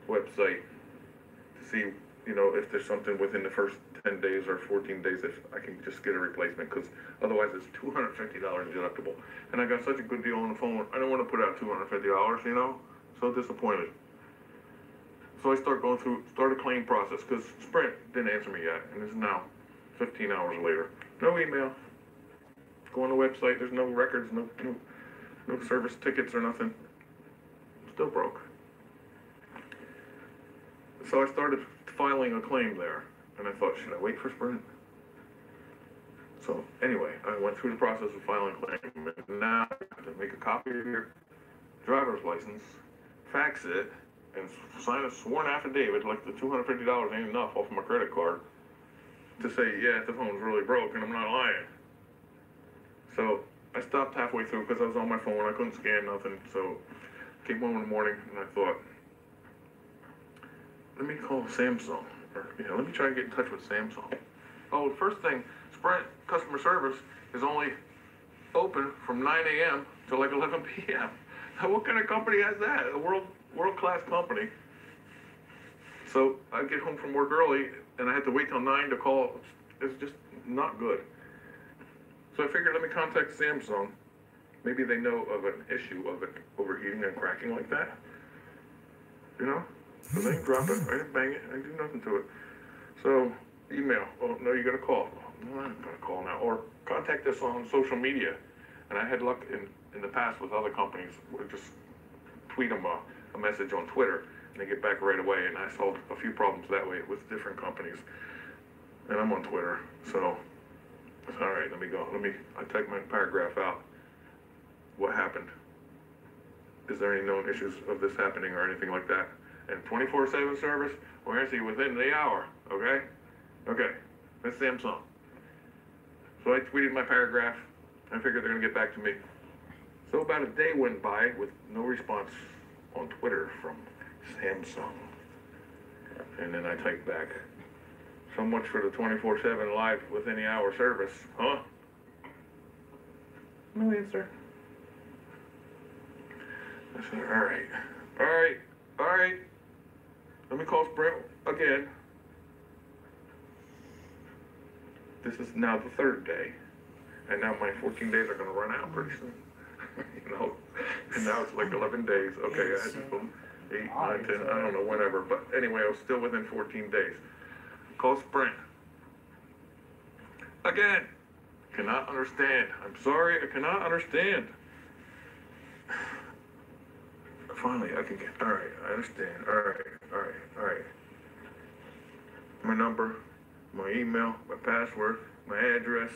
website to see, if there's something within the first 10 days or 14 days, if I can just get a replacement, because otherwise it's $250 deductible. And I got such a good deal on the phone, I don't want to put out $250, so disappointed. So I start a claim process, because Sprint didn't answer me yet, and it's now 15 hours later. No email. Go on the website, there's no records, no service tickets or nothing. Still broke. So I started filing a claim there, and I thought, should I wait for Sprint? So anyway, I went through the process of filing a claim, and now I have to make a copy of your driver's license, fax it, and sign a sworn affidavit, like the $250 ain't enough off of my credit card, to say, yeah, the phone's really broke, and I'm not lying. So I stopped halfway through because I was on my phone. I couldn't scan nothing. So came home in the morning and I thought, let me call Samsung. Or, let me try to get in touch with Samsung. Oh, the first thing, Sprint customer service is only open from 9 a.m. to like 11 p.m. Now, what kind of company has that? A world-class company. So I get home from work early and I had to wait till 9 to call. It's just not good. So I figured, let me contact Samsung. Maybe they know of an issue of it overheating and cracking like that. So they drop it, I didn't bang it, I do nothing to it. So, email, oh no, you gotta call. No, I'm gonna call now. Or contact us on social media. And I had luck in the past with other companies where just tweet them a message on Twitter and they get back right away. And I solved a few problems that way with different companies. And I'm on Twitter, so, all right, let me go. I type my paragraph out. What happened? Is there any known issues of this happening or anything like that? And 24/7 service, we're going to see within the hour, okay? Okay, that's Samsung. So I tweeted my paragraph. I figured they're going to get back to me. So about a day went by with no response on Twitter from Samsung. And then I typed back, so much for the 24/7 live within the hour service, huh? No answer. I said, all right. Let me call Sprint again. This is now the third day. And now my 14 days are going to run out pretty soon. And now it's like 11 days. Okay, I had to put 8, 9, 10, I don't know, whenever. But anyway, I was still within 14 days. Call Sprint. Again. Cannot understand. I'm sorry, I cannot understand. Finally, I can get, all right, I understand. All right. My number, my email, my password, my address.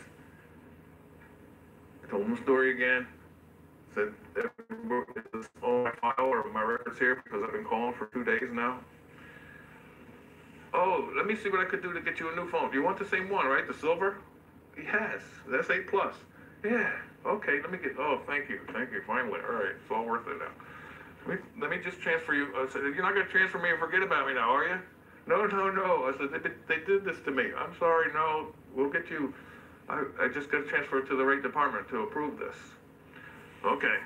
I told them the story again. Said, it's on my file or my records here because I've been calling for 2 days now. Oh, let me see what I could do to get you a new phone. Do you want the same one, right? The silver? Yes, that's 8 Plus. Yeah, okay, let me get, oh, thank you, finally. All right, it's all worth it now. Let me just transfer you. I said, you're not going to transfer me and forget about me now, are you? No. I said, they did this to me. I'm sorry, no, we'll get you. I just got to transfer it to the right department to approve this. Okay.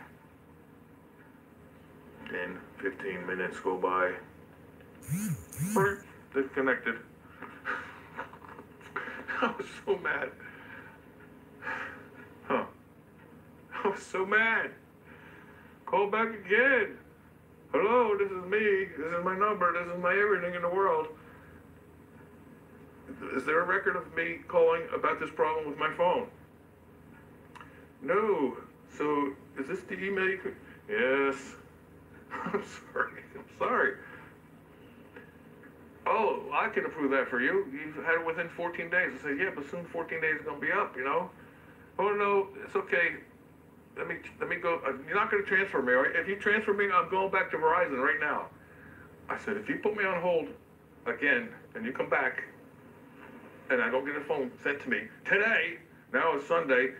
10, 15 minutes go by. Disconnected. I was so mad. Huh. I was so mad. Call back again. Hello, this is me. This is my number. This is my everything in the world. Is there a record of me calling about this problem with my phone? No. So, is this the email you could? Yes. I'm sorry. Oh, I can approve that for you. You've had it within 14 days. I said, yeah, but soon 14 days is going to be up, Oh, no, it's okay. Let me go. You're not going to transfer me, right? If you transfer me, I'm going back to Verizon right now. I said, if you put me on hold again and you come back and I don't get a phone sent to me today, now it's Sunday,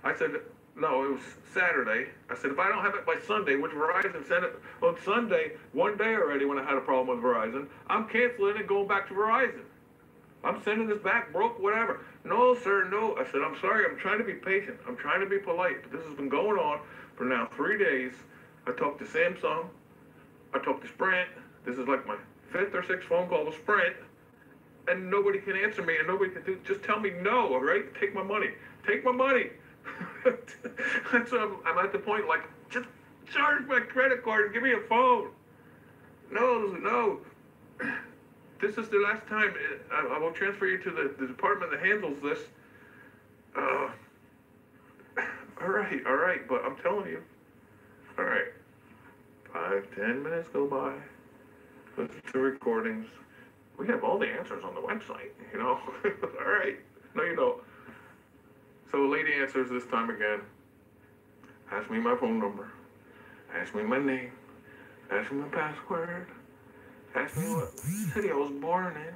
I said, no, it was Saturday. I said, if I don't have it by Sunday, which Verizon sent it on Sunday, 1 day already when I had a problem with Verizon, I'm canceling and going back to Verizon. I'm sending this back, broke, whatever. No, sir, no. I said, I'm sorry, I'm trying to be patient. I'm trying to be polite. But this has been going on for now 3 days. I talked to Samsung. I talked to Sprint. This is like my 5th or 6th phone call to Sprint. And nobody can answer me and nobody can do, just tell me no, all right? Take my money. Take my money. So I'm at the point like, just charge my credit card and give me a phone. No. This is the last time. I will transfer you to the department that handles this. All right, but I'm telling you. All right. 5, 10 minutes go by. Listen to recordings. We have all the answers on the website, All right. No, you don't. So a lady answers this time again. Ask me my phone number. Ask me my name. Ask me my password. Ask me what city I was born in.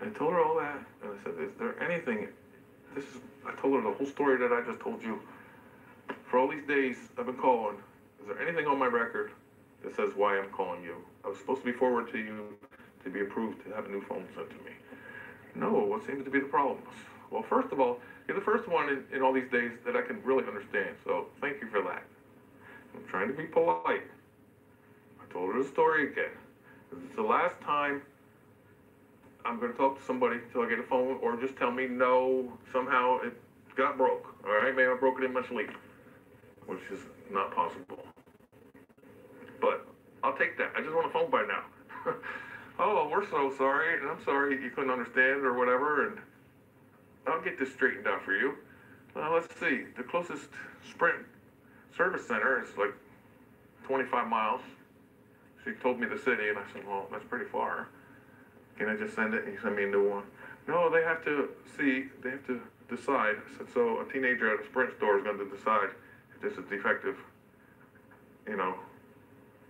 I told her all that. And I said, is there anything I told her the whole story that I just told you. For all these days I've been calling, is there anything on my record that says why I'm calling you? I was supposed to be forwarded to you to be approved to have a new phone sent to me. No, what seems to be the problems? Well, first of all, you're the first one in all these days that I can really understand, so thank you for that. I'm trying to be polite. I told her the story again. It's the last time I'm going to talk to somebody until I get a phone, or just tell me no, somehow it got broke. All right, maybe I broke it in my sleep, which is not possible. But I'll take that. I just want a phone by now. Oh, we're so sorry, and I'm sorry you couldn't understand or whatever, and I'll get this straightened out for you. Let's see. The closest Sprint service center is like 25 miles. She told me the city, and I said, well, that's pretty far. Can I just send it and you send me a new one? No, they have to decide. I said, so a teenager at a Sprint store is going to decide if this is defective,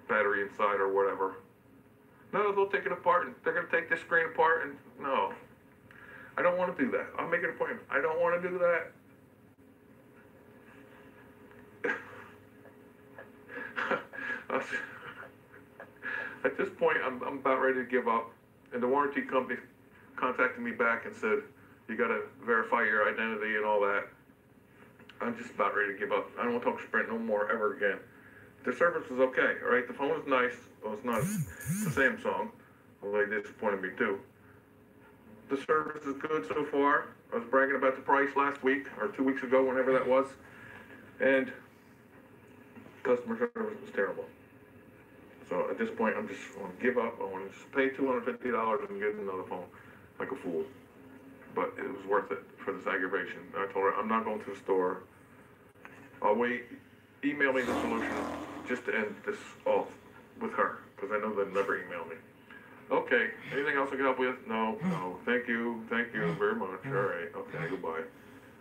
battery inside or whatever. No, they'll take it apart and they're going to take this screen apart and no. I don't want to do that. I'll make an appointment. I don't want to do that. At this point, I'm about ready to give up. And the warranty company contacted me back and said, you got to verify your identity and all that. I'm just about ready to give up. I don't want to talk Sprint no more ever again. The service is okay, all right? The phone is nice. Well, it's not the Samsung, although they disappointed me too. The service is good so far. I was bragging about the price last week, or 2 weeks ago, whenever that was. And customer service was terrible. So at this point, I'm just going to give up. I want to just pay $250 and get another phone like a fool. But it was worth it for this aggravation. I told her, I'm not going to the store. I'll wait. Email me the solution just to end this off with her, because I know they'll never email me. Okay, anything else I can help with? No, thank you very much. All right, okay, goodbye.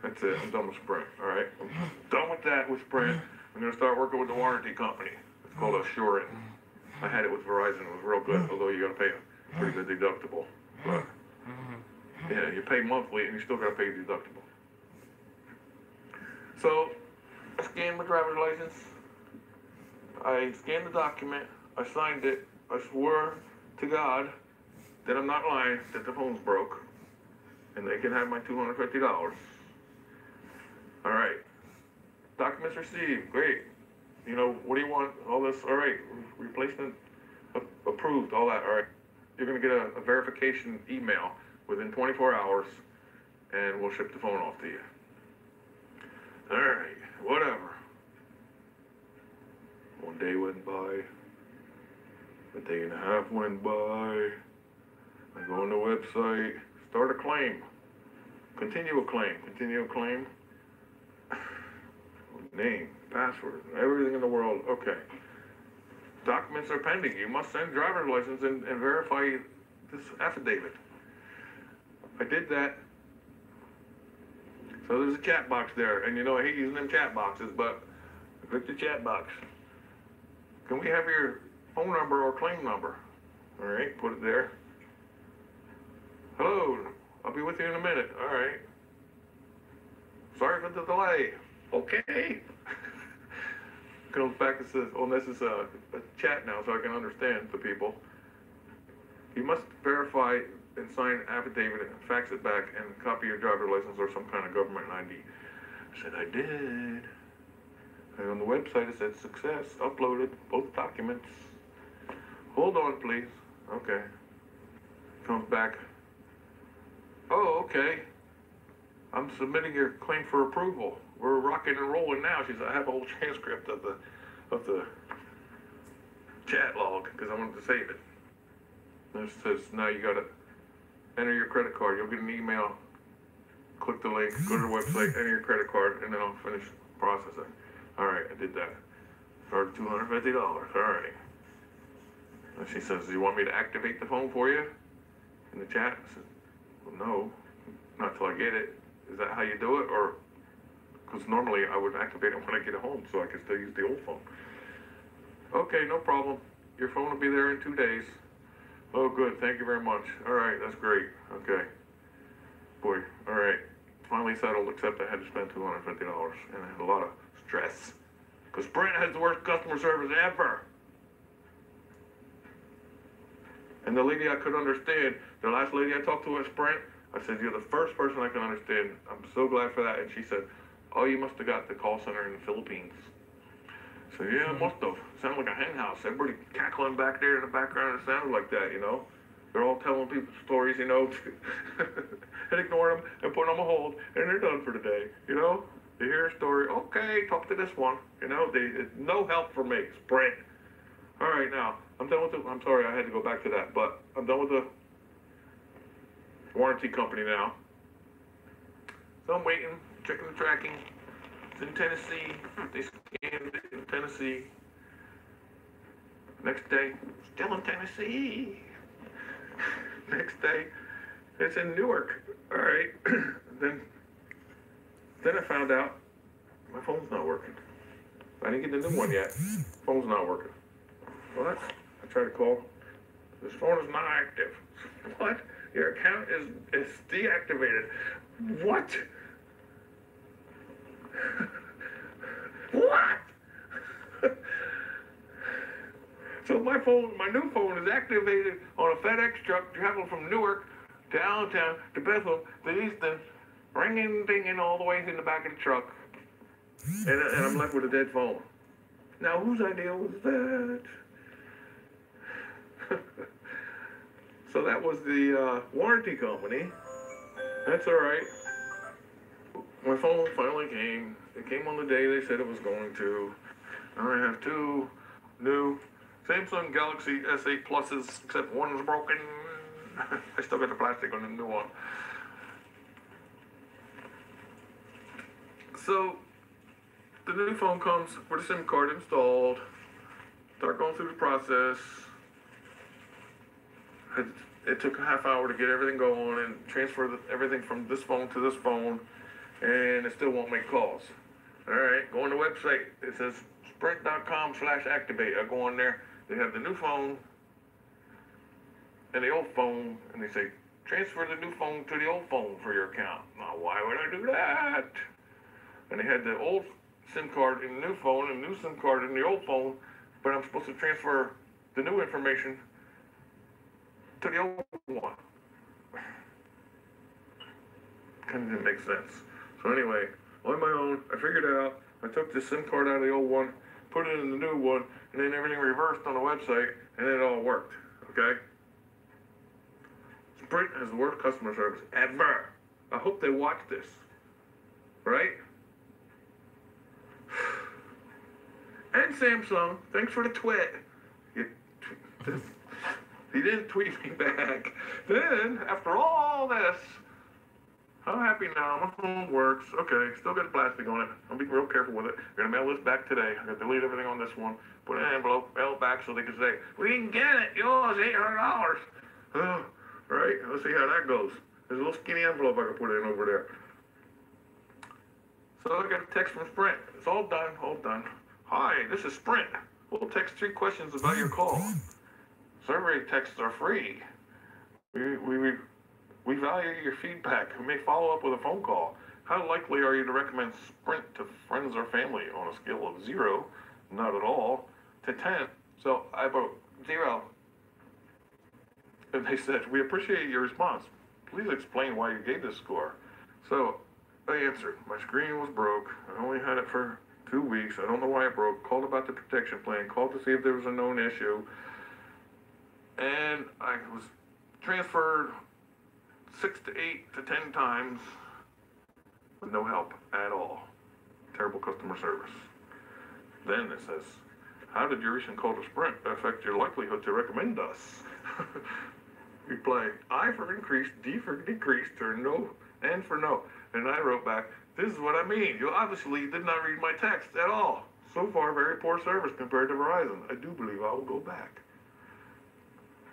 That's it, I'm done with Sprint, all right? I'm done with that with Sprint. I'm going to start working with the warranty company. It's called Assurant. I had it with Verizon, it was real good, although you got to pay a pretty good deductible. But, yeah, you pay monthly and you still got to pay a deductible. So, I scanned my driver's license. I scanned the document. I signed it. I swore to God that I'm not lying, that the phone's broke, and they can have my $250. All right. Documents received. Great. What do you want? All this. All right. Replacement approved. All that. All right. You're going to get a verification email within 24 hours, and we'll ship the phone off to you. All right. Whatever. One day went by. A day and a half went by. I go on the website, start a claim. Continue a claim. Name, password, everything in the world. Okay. Documents are pending. You must send driver's license and verify this affidavit. I did that. So there's a chat box there. And I hate using them chat boxes, but I click the chat box. Can we have your phone number or claim number? All right, put it there. Hello, I'll be with you in a minute. All right. Sorry for the delay. Okay. Comes back and says, oh, this is a chat now, so I can understand the people. You must verify and sign an affidavit and fax it back and copy your driver's license or some kind of government ID. I said, I did. And on the website it said success, uploaded both documents. Hold on, please. Okay. Comes back. Oh, okay. I'm submitting your claim for approval. We're rocking and rolling now. She said, I have a whole transcript of the chat log because I wanted to save it. And it says, now you got to enter your credit card. You'll get an email. Click the link, go to the website, enter your credit card, and then I'll finish processing. All right, I did that. For $250. All right. And she says, do you want me to activate the phone for you in the chat? I said, well, no, not till I get it. Is that how you do it? Or, because normally I would activate it when I get home so I can still use the old phone. Okay, no problem. Your phone will be there in 2 days. Oh, good. Thank you very much. All right, that's great. Okay. Boy, all right. finally settled, except I had to spend $250, and I had a lot of stress. Because Sprint has the worst customer service ever. And the lady I could understand, the last lady I talked to at Sprint, I said, you're the first person I can understand. I'm so glad for that. And she said, oh, you must have got the call center in the Philippines. So yeah, I must have. Sounded like a hen house. Everybody cackling back there in the background. It sounded like that, you know. They're all telling people stories, you know, and ignore them and put them on hold, and they're done for the day, you know. They hear a story, okay, talk to this one, you know. No help for me, Sprint. All right, now, I'm done with I'm sorry, I had to go back to that, but I'm done with the warranty company now. So I'm waiting, checking the tracking. It's in Tennessee. They scanned it in Tennessee. Next day, still in Tennessee. Next day, it's in Newark. All right. Then I found out my phone's not working. I didn't get the new one yet. Phone's not working. What? I tried to call. This phone is not active. What? Your account is deactivated. What? What? So my new phone is activated on a FedEx truck traveling from Newark to Allentown to Bethel to Easton, ringing, dinging all the way in the back of the truck, and I'm left with a dead phone. Now whose idea was that? So that was the warranty company. That's all right. My phone finally came. It came on the day they said it was going to. Now I have two new Samsung Galaxy S8 Pluses, except one is broken. I still got the plastic on the new one. So the new phone comes with a SIM card installed. Start going through the process. It took a half hour to get everything going and transfer everything from this phone to this phone, and it still won't make calls. All right, go on the website. It says sprint.com/activate. I go on there. They have the new phone and the old phone, and they say transfer the new phone to the old phone for your account. Now, why would I do that? And they had the old SIM card in the new phone and the new SIM card in the old phone, but I'm supposed to transfer the new information to the old one. Kind of didn't make sense. So anyway, on my own, I figured it out. I took the SIM card out of the old one, put it in the new one, and then everything reversed on the website, and it all worked, okay? Sprint has the worst customer service ever. I hope they watch this, right? And Samsung, thanks for the tweet. He didn't tweet me back. Then, after all this, I'm happy now. My phone works. Okay, still got the plastic on it. I'll be real careful with it. We're gonna mail this back today. I gotta delete everything on this one. Put it in an envelope, mail it back so they can say, we didn't get it. You owe us $800. Oh, right, let's see how that goes. There's a little skinny envelope I can put in over there. So I got a text from Sprint. It's all done, all done. Hi, this is Sprint. We'll text 3 questions about your call. Survey texts are free. We value your feedback. We may follow up with a phone call. How likely are you to recommend Sprint to friends or family on a scale of 0, not at all, to 10? So I wrote 0. And they said, we appreciate your response. Please explain why you gave this score. So I answered. My screen was broke. I only had it for 2 weeks. I don't know why it broke. Called about the protection plan. Called to see if there was a known issue. And I was transferred 6 to 8 to 10 times with no help at all. Terrible customer service. Then it says, how did your recent call to Sprint affect your likelihood to recommend us? Reply, I for increase, D for decrease, turn no, N for no. And I wrote back, this is what I mean. You obviously did not read my text at all. So far, very poor service compared to Verizon. I do believe I will go back.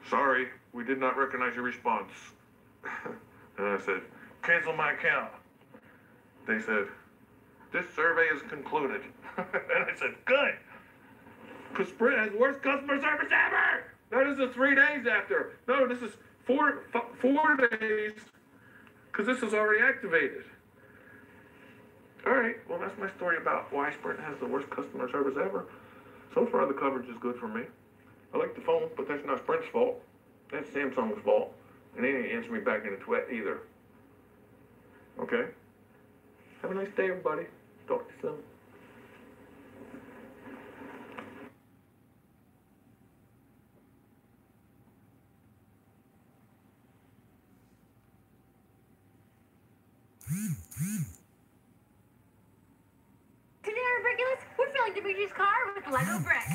Sorry, we did not recognize your response. And I said, cancel my account. They said, this survey is concluded. And I said, good. Because Sprint has the worst customer service ever. That is the 3 days after. No, this is four days. Because this is already activated. All right, well, that's my story about why Sprint has the worst customer service ever. So far, the coverage is good for me. I like the phone, but that's not Sprint's fault. That's Samsung's fault. And they didn't answer me back in a twit either. Okay? Have a nice day, everybody. Talk to you soon. Today, Ridiculous, we're filling Dimitri's car with Lego bricks.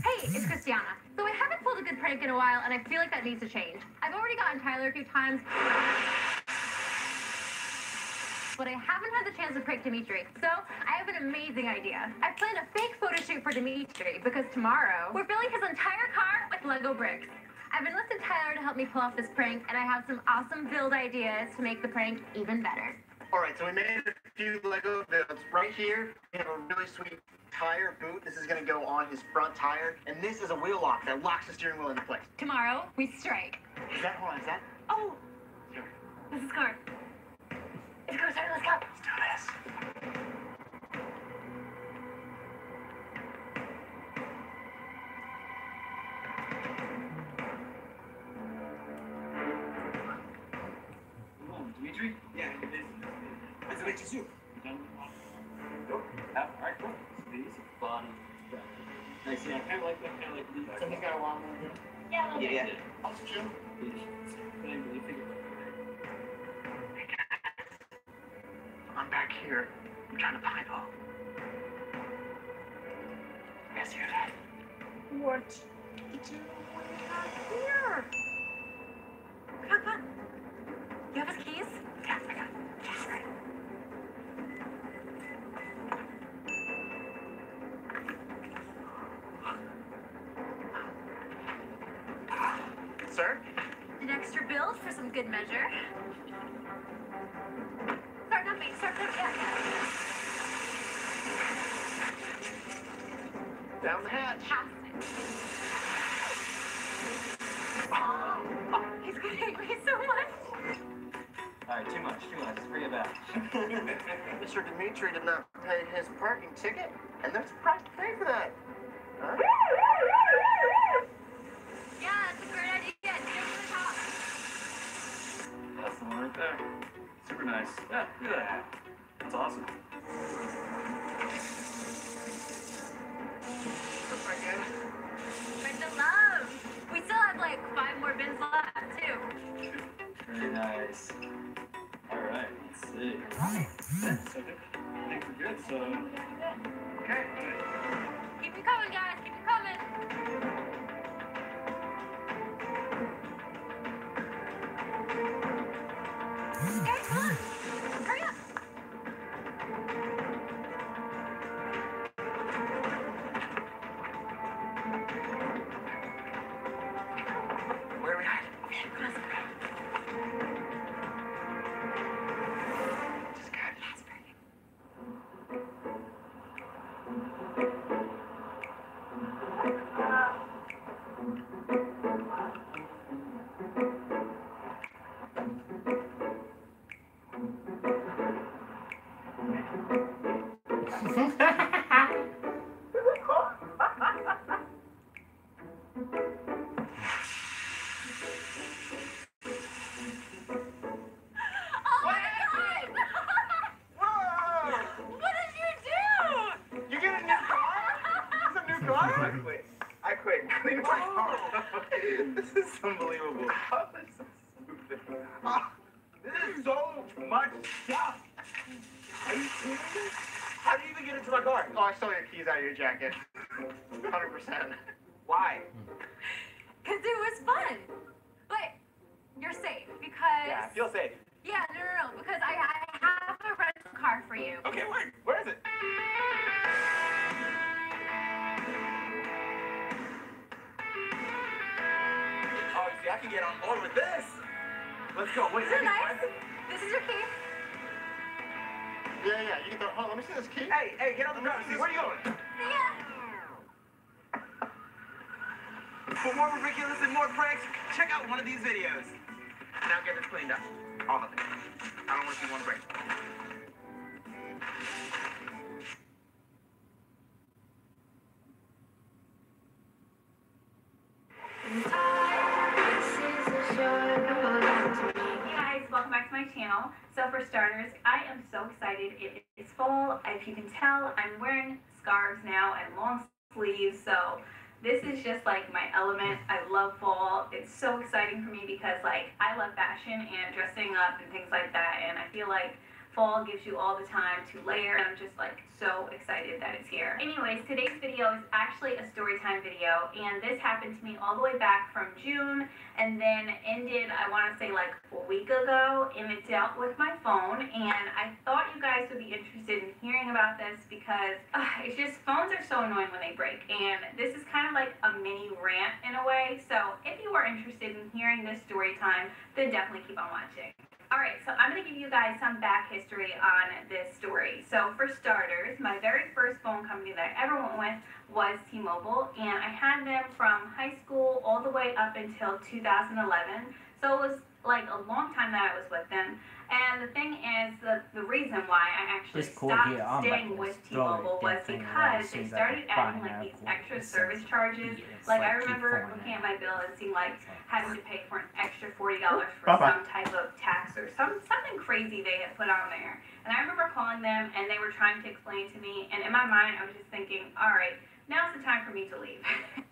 Hey, it's Christiana. So I haven't pulled a good prank in a while, and I feel like that needs to change. I've already gotten Tyler a few times, but I haven't had the chance to prank Dimitri. So I have an amazing idea. I planned a fake photo shoot for Dimitri because tomorrow we're filling his entire car with Lego bricks. I've enlisted Tyler to help me pull off this prank, and I have some awesome build ideas to make the prank even better. All right, so we made a few Lego builds. Right here, we have a really sweet tire boot. This is going to go on his front tire. And this is a wheel lock that locks the steering wheel into place. Tomorrow, we strike. Hold on, is that? Oh! This is car. It's go, sorry, let's go. Let's do this. Dimitri? Yeah, it is. Nice to meet you too. Cool. All right, cool. These body. Nice. Yeah, I kind of like that. Kind of like these. So he's got a long one here? Yeah, Yeah, yeah. I'll chill. I'm back here. I'm trying to find all. You guys hear that? What do we have here? Come on. You have his keys? Yeah, I got it. Yes, right. Sir? An extra bill for some good measure. Sorry, not me. Sorry, yeah. Down the hatch. Fantastic. Oh, he's gonna hate me so much. All right, too much. Bring it back. Mr. Dimitri did not pay his parking ticket, and there's a price to pay for that. Huh? Yeah, that's a great idea. Get to the top. That's the one right there. Super nice. Yeah, look at that. That's awesome. Spread the love. We still have like 5 more bins left, too. Very nice. All right, let's see. Yeah, so I think we're good. So, okay. Keep it coming, guys. Keep it coming. Guys, come on. Hurry up. Where are we at? Come on, Sabrina. Just got it. That's perfect. Oh my God! Whoa! What did you do? You get a new car? This is a new car? I quit. Clean my car. This is unbelievable. Oh, this is so stupid. Oh, this is so much stuff. Are you serious? How did you even get into my car? Oh, I stole your keys out of your jacket. 100%. Why? Because it was fun. But you're safe because... Yeah, I feel safe. Yeah, no. Because I have a rental car for you. Okay, where is it? Oh, see, I can get on board with this. Let's go. Wait, Is it nice? This is your key. Yeah, you can throw. Hold on, let me see this key. Hey, get on the driver's seat. Where are you going? Yeah. For more ridiculous and more pranks, check check out one of these videos. Now get this cleaned up. All of it. I don't want to see one break. Hey guys, welcome back to my channel. So for starters, I am so excited. It is fall. If you can tell, I'm wearing scarves now and long sleeves, so this is just like my element. I love fall. It's so exciting for me because like I love fashion and dressing up and things like that, and I feel like fall gives you all the time to layer, and I'm just like so excited that it's here. Anyways, today's video is actually a story time video, and this happened to me all the way back from June and then ended, I want to say like a week ago, and it dealt with my phone, and I thought you guys would be interested in hearing about this because it's just phones are so annoying when they break, and this is kind of like a mini rant in a way. So if you are interested in hearing this story time, then definitely keep on watching. Alright, so I'm going to give you guys some back history on this story. So for starters, my very first phone company that I ever went with was T-Mobile, and I had them from high school all the way up until 2011. So it was like a long time that I was with them. And the thing is, the reason why I actually stopped staying with T-Mobile was because they started adding like these extra service charges. Like I remember looking at my bill and seeing like having to pay for an extra $40 for some type of tax or something crazy they had put on there. And I remember calling them and they were trying to explain to me, and in my mind I was just thinking, alright, now's the time for me to leave.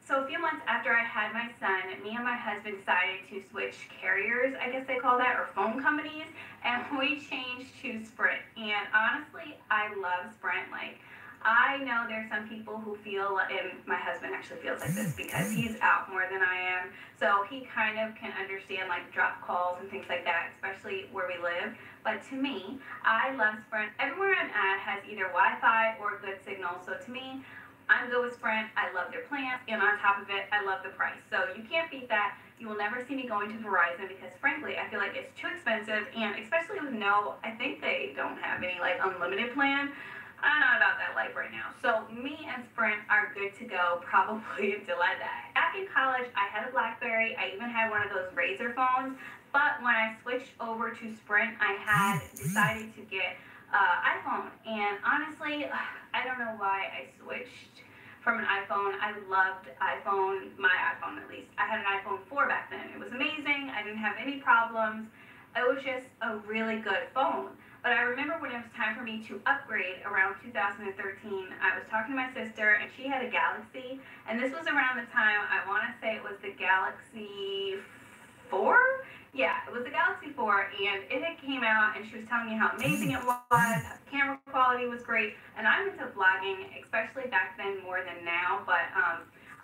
So a few months after I had my son, me and my husband decided to switch carriers, I guess they call that, or phone companies, and we changed to Sprint. And honestly, I love Sprint. Like, I know there's some people who feel, and my husband actually feels like this because he's out more than I am, so he kind of can understand like drop calls and things like that, especially where we live. But to me, I love Sprint. Everywhere I'm at has either Wi-Fi or good signal, so to me, I'm good with Sprint. I love their plans, and on top of it, I love the price. So you can't beat that. You will never see me going to Verizon because, frankly, I feel like it's too expensive, and especially with I think they don't have any like unlimited plan. I'm not about that life right now. So me and Sprint are good to go probably until I die. Back in college, I had a BlackBerry. I even had one of those Razr phones. But when I switched over to Sprint, I had decided to get iPhone, and honestly, I don't know why I switched from an iPhone. I loved iPhone, my iPhone at least. I had an iPhone 4 back then. It was amazing. I didn't have any problems. It was just a really good phone. But I remember when it was time for me to upgrade around 2013, I was talking to my sister, and she had a Galaxy, and this was around the time, I want to say it was the Galaxy 4? Yeah, it was the Galaxy 4, and it had came out, and she was telling me how amazing it was, how the camera quality was great, and I'm into vlogging, especially back then more than now, but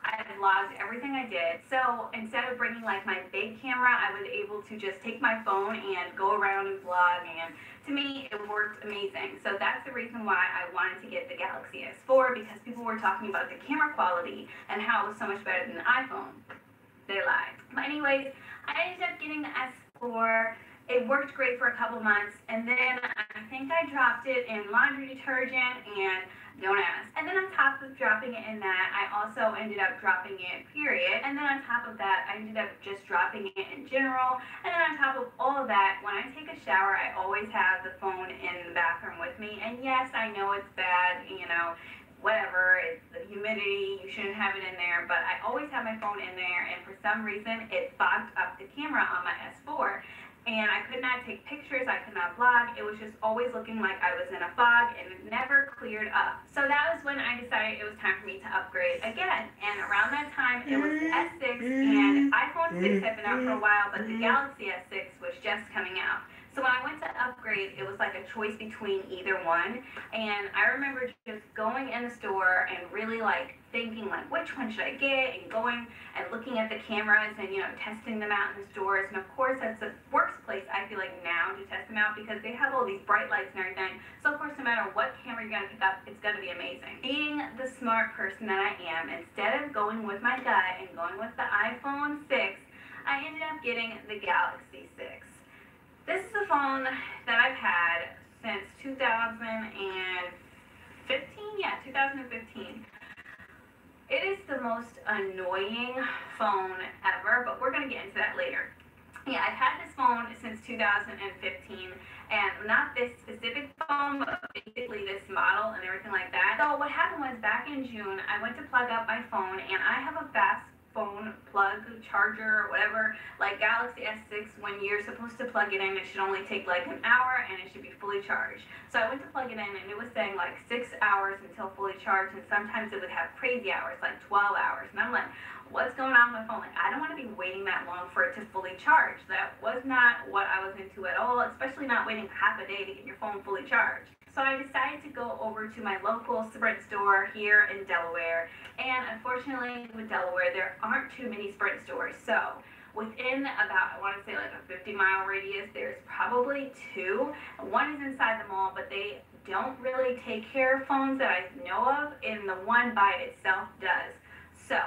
I vlogged everything I did. So instead of bringing like my big camera, I was able to just take my phone and go around and vlog, and to me, it worked amazing. So that's the reason why I wanted to get the Galaxy S4, because people were talking about the camera quality and how it was so much better than the iPhone. They lied. But anyways, I ended up getting the S4. It worked great for a couple months, and then I think I dropped it in laundry detergent, and don't ask. And then on top of dropping it in that, I also ended up dropping it, period. And then on top of that, I ended up just dropping it in general. And then on top of all of that, when I take a shower, I always have the phone in the bathroom with me. And yes, I know it's bad, you know, whatever, it's the humidity, you shouldn't have it in there, but I always have my phone in there, and for some reason, it fogged up the camera on my S4. And I could not take pictures, I could not vlog, it was just always looking like I was in a fog, and it never cleared up. So that was when I decided it was time for me to upgrade again. And around that time, it was the S6, and iPhone 6 had been out for a while, but the Galaxy S6 was just coming out. So when I went to upgrade, it was like a choice between either one. And I remember just going in the store and really like thinking like, which one should I get? And going and looking at the cameras and, you know, testing them out in the stores. And of course, that's the worst place I feel like now to test them out because they have all these bright lights and everything. So of course, no matter what camera you're going to pick up, it's going to be amazing. Being the smart person that I am, instead of going with my gut and going with the iPhone 6, I ended up getting the Galaxy 6. This is a phone that I've had since 2015. Yeah, 2015. It is the most annoying phone ever, but we're gonna get into that later. Yeah, I've had this phone since 2015, and not this specific phone, but basically this model and everything like that. So what happened was back in June, I went to plug up my phone, and I have a fast phone plug charger or whatever, like Galaxy S6. When you're supposed to plug it in, it should only take like an hour and it should be fully charged. So I went to plug it in, and it was saying like 6 hours until fully charged, and sometimes it would have crazy hours, like 12 hours. And I'm like, what's going on with my phone? Like, I don't want to be waiting that long for it to fully charge. That was not what I was into at all, especially not waiting half a day to get your phone fully charged. So I decided to go over to my local Sprint store here in Delaware, and unfortunately with Delaware, there aren't too many Sprint stores. So within about, I want to say like a 50-mile radius, there's probably 2. One is inside the mall, but they don't really take care of phones that I know of, and the one by itself does. So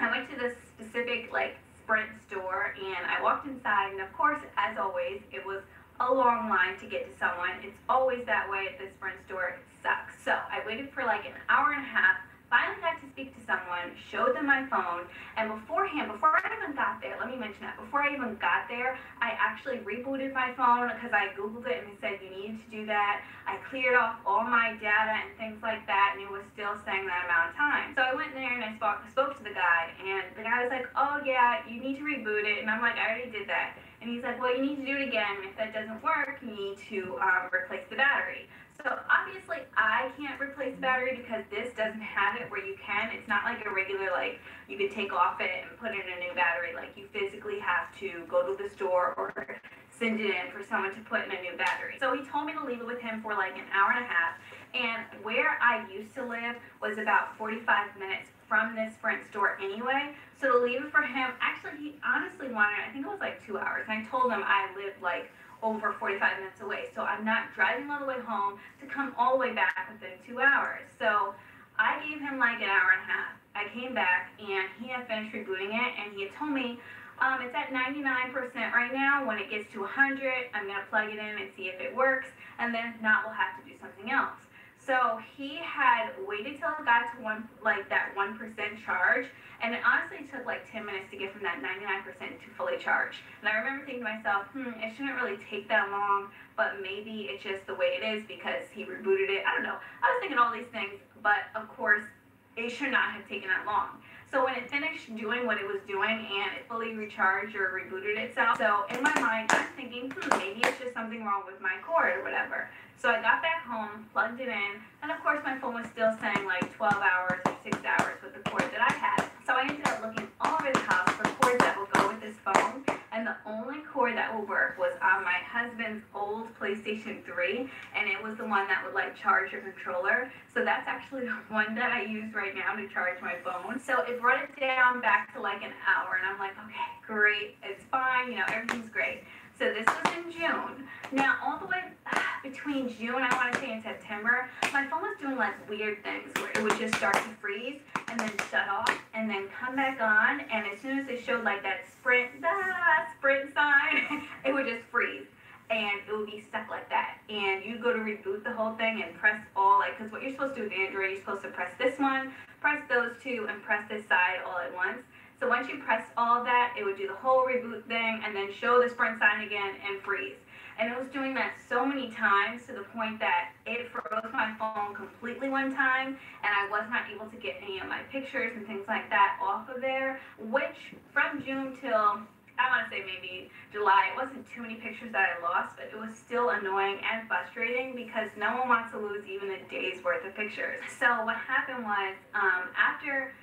I went to this specific like Sprint store, and I walked inside, and of course, as always, it was a long line to get to someone. It's always that way at the Sprint store. It sucks. So I waited for like an hour and a half, finally got to speak to someone, showed them my phone, and before I even got there, let me mention that, before I even got there, I actually rebooted my phone because I Googled it and it said you needed to do that. I cleared off all my data and things like that, and it was still saying that amount of time. So I went in there and I spoke to the guy, and the guy was like, oh yeah, you need to reboot it, and I'm like, I already did that. And he's like, well, you need to do it again. If that doesn't work, you need to replace the battery. So obviously I can't replace the battery because this doesn't have it where you can. It's not like a regular, like, you could take off it and put in a new battery. Like, you physically have to go to the store or send it in for someone to put in a new battery. So he told me to leave it with him for like an hour and a half. And where I used to live was about 45 minutes from this Sprint store anyway. So to leave it for him, actually he honestly wanted, I think it was like 2 hours. And I told him I lived like over 45 minutes away. So I'm not driving all the way home to come all the way back within 2 hours. So I gave him like an hour and a half. I came back and he had finished rebooting it, and he had told me it's at 99% right now. When it gets to 100, I'm gonna plug it in and see if it works, and then if not, we'll have to do something else. So he had waited till it got to that 1% charge, and it honestly took like 10 minutes to get from that 99% to fully charged. And I remember thinking to myself, it shouldn't really take that long, but maybe it's just the way it is because he rebooted it. I don't know. I was thinking all these things, but of course, it should not have taken that long. So when it finished doing what it was doing and it fully recharged or rebooted itself, so in my mind, I'm thinking, maybe it's just something wrong with my cord or whatever. So I got back home, plugged it in, and of course my phone was still saying like 12 hours or 6 hours with the cord that I had. So I ended up looking all over the house for cords that will go with this phone, and the only cord that will work was on my husband's old PlayStation 3, and it was the one that would like charge your controller. So that's actually the one that I use right now to charge my phone. So it brought it down back to like an hour, and I'm like, okay, great, it's fine, everything's great. So this was in June. Now, all the way between June, I want to say, and September, my phone was doing like weird things where it would just start to freeze and then shut off and then come back on. And as soon as it showed like that sprint sign, it would just freeze. And it would be stuck like that. And you go to reboot the whole thing and press all, because what you're supposed to do with Android, you're supposed to press this one, press those two, and press this side all at once. So once you pressed all of that, it would do the whole reboot thing and then show the sprint sign again and freeze. And it was doing that so many times to the point that it froze my phone completely one time, and I was not able to get any of my pictures and things like that off of there, which from June till, I want to say maybe July, it wasn't too many pictures that I lost, but it was still annoying and frustrating because no one wants to lose even a day's worth of pictures. So what happened was, after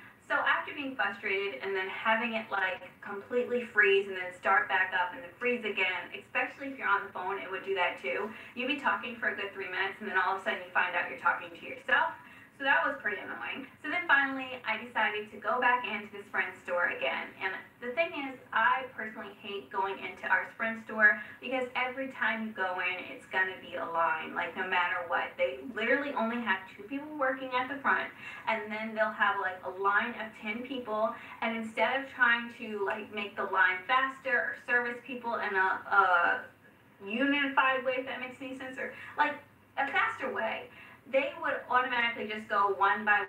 being frustrated and then having it like completely freeze and then start back up and then freeze again, especially if you're on the phone, it would do that too. You'd be talking for a good 3 minutes and then all of a sudden you find out you're talking to yourself. So that was pretty annoying. So then finally, I decided to go back into the Sprint store again. And the thing is, I personally hate going into our Sprint store because every time you go in, it's gonna be a line, like no matter what. They literally only have 2 people working at the front, and then they'll have like a line of 10 people, and instead of trying to like make the line faster or service people in a unified way, if that makes any sense, or like a faster way, they would automatically just go one by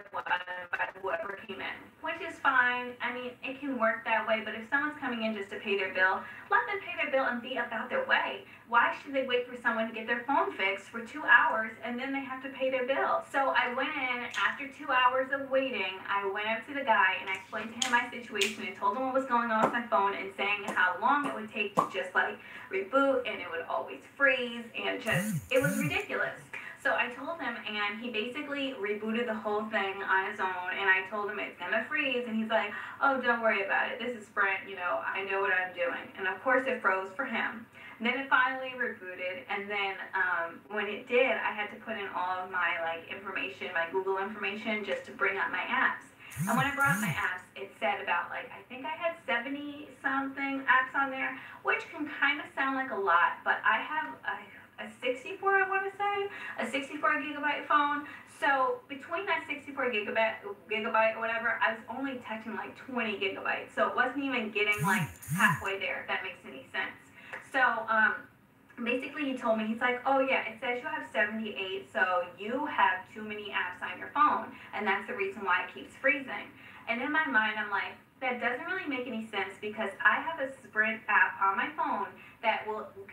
whoever came in, which is fine. I mean, it can work that way, but if someone's coming in just to pay their bill, let them pay their bill and be about their way. Why should they wait for someone to get their phone fixed for 2 hours and then they have to pay their bill? So I went in, after 2 hours of waiting, I went up to the guy and I explained to him my situation and told him what was going on with my phone and saying how long it would take to just like reboot and it would always freeze and just, it was ridiculous. So I told him, and he basically rebooted the whole thing on his own, and I told him it's gonna freeze, and he's like, oh, don't worry about it, this is Sprint, you know, I know what I'm doing. And of course it froze for him. And then it finally rebooted, and then when it did, I had to put in all of my like information, my Google information, just to bring up my apps. And when I brought up my apps, it said about like, I think I had 70 something apps on there, which can kind of sound like a lot, but I have a 64, I want to say, a 64 gigabyte phone. So between that 64 gigabyte or whatever, I was only touching like 20 gigabytes. So it wasn't even getting like halfway there, if that makes any sense. So basically he told me, he's like, oh yeah, it says you have 78, so you have too many apps on your phone, and that's the reason why it keeps freezing. And in my mind, I'm like, that doesn't really make any sense because I have a Sprint app on my phone that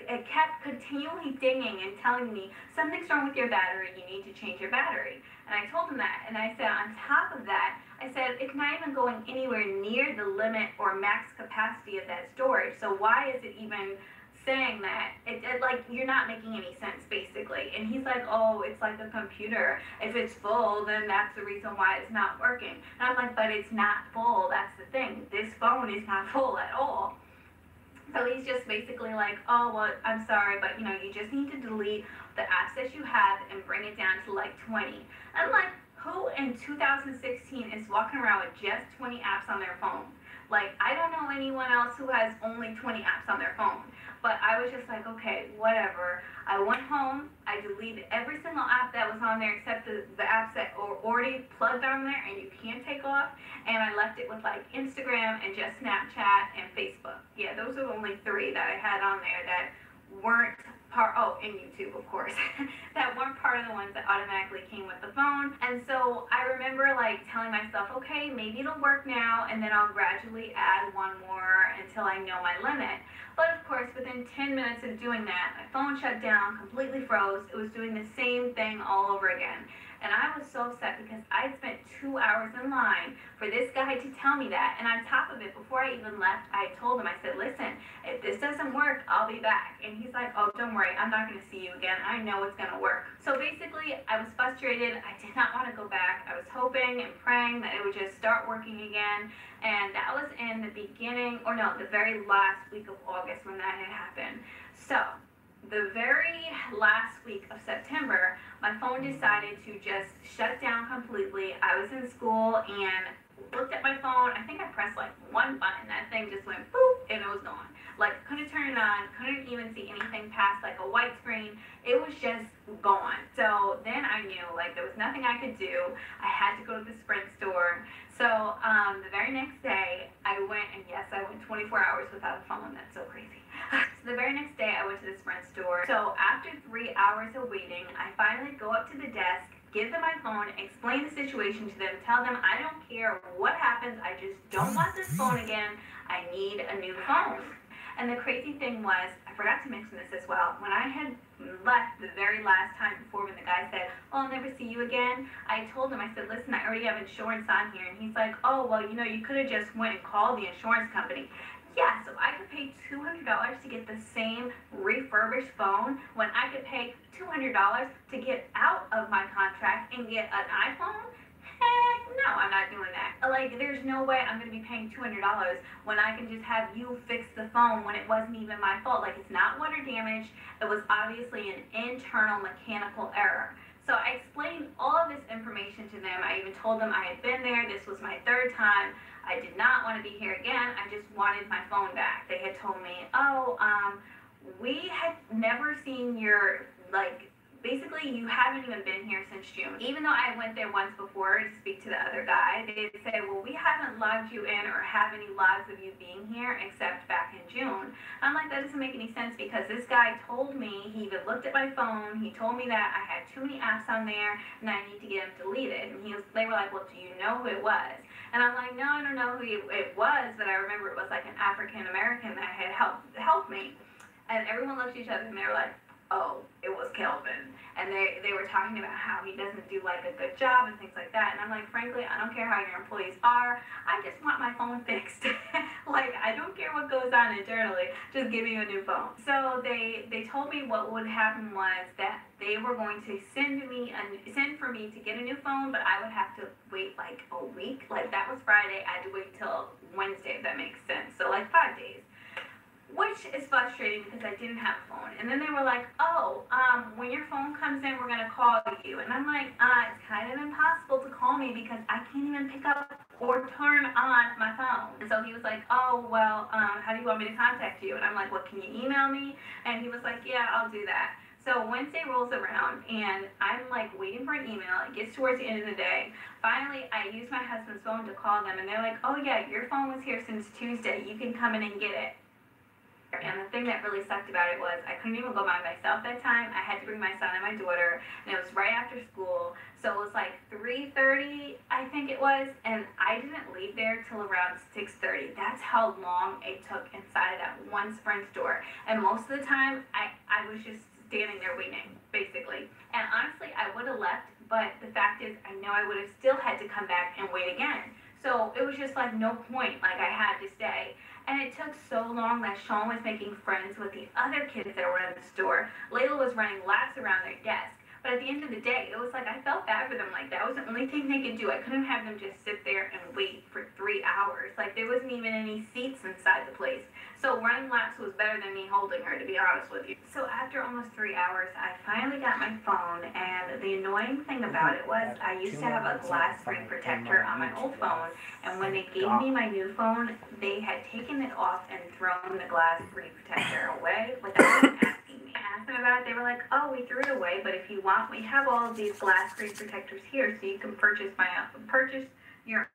it kept continually dinging and telling me something's wrong with your battery, you need to change your battery. And I told him that, and I said on top of that, I said it's not even going anywhere near the limit or max capacity of that storage, so why is it even saying that? It like, you're not making any sense basically. And he's like, oh, it's like a computer, if it's full then that's the reason why it's not working. And I'm like, but it's not full, that's the thing, this phone is not full at all. So he's just basically like, oh, well, I'm sorry, but you know, you just need to delete the apps that you have and bring it down to like 20. I'm like, who in 2016 is walking around with just 20 apps on their phone? Like, I don't know anyone else who has only 20 apps on their phone. But I was just like, okay, whatever. I went home, I deleted every single app that was on there except the apps that are already plugged on there and you can't take off. And I left it with like Instagram and just Snapchat and Facebook. Yeah, those are the only 3 that I had on there that weren't part, oh, and YouTube, of course, that weren't part of the ones that automatically came with the phone. And so I remember like telling myself, okay, maybe it'll work now, and then I'll gradually add one more until I know my limit. But of course, within 10 minutes of doing that, my phone shut down, completely froze. It was doing the same thing all over again. And I was so upset because I spent 2 hours in line for this guy to tell me that. And on top of it, before I even left, I told him, I said, listen, if this doesn't work, I'll be back. And he's like, oh, don't worry, I'm not going to see you again. I know it's going to work. So basically, I was frustrated. I did not want to go back. I was hoping and praying that it would just start working again. And that was in the beginning, or no, the very last week of August when that had happened. So the very last week of September, my phone decided to just shut down completely. I was in school and looked at my phone. I think I pressed like one button. That thing just went boop and it was gone. Like, couldn't turn it on, couldn't even see anything past like a white screen. It was just gone. So then I knew like there was nothing I could do. I had to go to the Sprint store. So the very next day I went, and yes, I went 24 hours without a phone. That's so crazy. So the very next day I went to the Sprint store. So after 3 hours of waiting, I finally go up to the desk, give them my phone, explain the situation to them, tell them I don't care what happens, I just don't want this phone again, I need a new phone. And the crazy thing was, I forgot to mention this as well, when I had left the very last time before when the guy said, oh, I'll never see you again, I told him, I said, listen, I already have insurance on here. And he's like, oh, well, you know, you could have just went and called the insurance company. Yeah, so I could pay $200 to get the same refurbished phone when I could pay $200 to get out of my contract and get an iPhone? Heck no, I'm not doing that. Like, there's no way I'm going to be paying $200 when I can just have you fix the phone when it wasn't even my fault. Like, it's not water damage. It was obviously an internal mechanical error. So I explained all of this information to them. I even told them I had been there. This was my 3rd time. I did not want to be here again. I just wanted my phone back. They had told me, oh, we had never seen your, like, basically, you haven't even been here since June. Even though I went there once before to speak to the other guy, they say, well, we haven't logged you in or have any logs of you being here except back in June. I'm like, that doesn't make any sense because this guy told me, he even looked at my phone, he told me that I had too many apps on there and I need to get them deleted. And they were like, well, do you know who it was? And I'm like, no, I don't know who it was, but I remember it was like an African American that had helped me. And everyone looked at each other and they were like, oh, it was Kelvin. And they were talking about how he doesn't do like a good job and things like that. And I'm like, frankly, I don't care how your employees are. I just want my phone fixed. Like, I don't care what goes on internally. Just give me a new phone. So they told me what would happen was that they were going to send for me to get a new phone, but I would have to wait like a week. Like, that was Friday. I had to wait till Wednesday, if that makes sense. So like 5 days. Which is frustrating because I didn't have a phone. And then they were like, oh, when your phone comes in, we're going to call you. And I'm like, it's kind of impossible to call me because I can't even pick up or turn on my phone. And so he was like, oh, well, how do you want me to contact you? And I'm like, well, can you email me? And he was like, yeah, I'll do that. So Wednesday rolls around and I'm like waiting for an email. It gets towards the end of the day. Finally, I use my husband's phone to call them and they're like, oh yeah, your phone was here since Tuesday. You can come in and get it. And the thing that really sucked about it was I couldn't even go by myself that time. I had to bring my son and my daughter, and it was right after school. So it was like 3:30, I think it was, and I didn't leave there till around 6:30. That's how long it took inside of that one Sprint store. And most of the time, I was just standing there waiting, basically. And honestly, I would have left, but the fact is, I know I would have still had to come back and wait again. So it was just like no point, like I had to stay. And it took so long that Sean was making friends with the other kids that were in the store. Layla was running laps around their desk. But at the end of the day, it was like I felt bad for them. Like, that was the only thing they could do. I couldn't have them just sit there and wait for 3 hours. Like, there wasn't even any seats inside the place. So running laps was better than me holding her, to be honest with you. So after almost 3 hours, I finally got my phone. And the annoying thing about it was I used to have a glass screen protector on my old phone. And when they gave me my new phone, they had taken it off and thrown the glass screen protector away without even asking me. I asked them about it. They were like, oh, we threw it away, but if you want, we have all of these glass screen protectors here so you can purchase your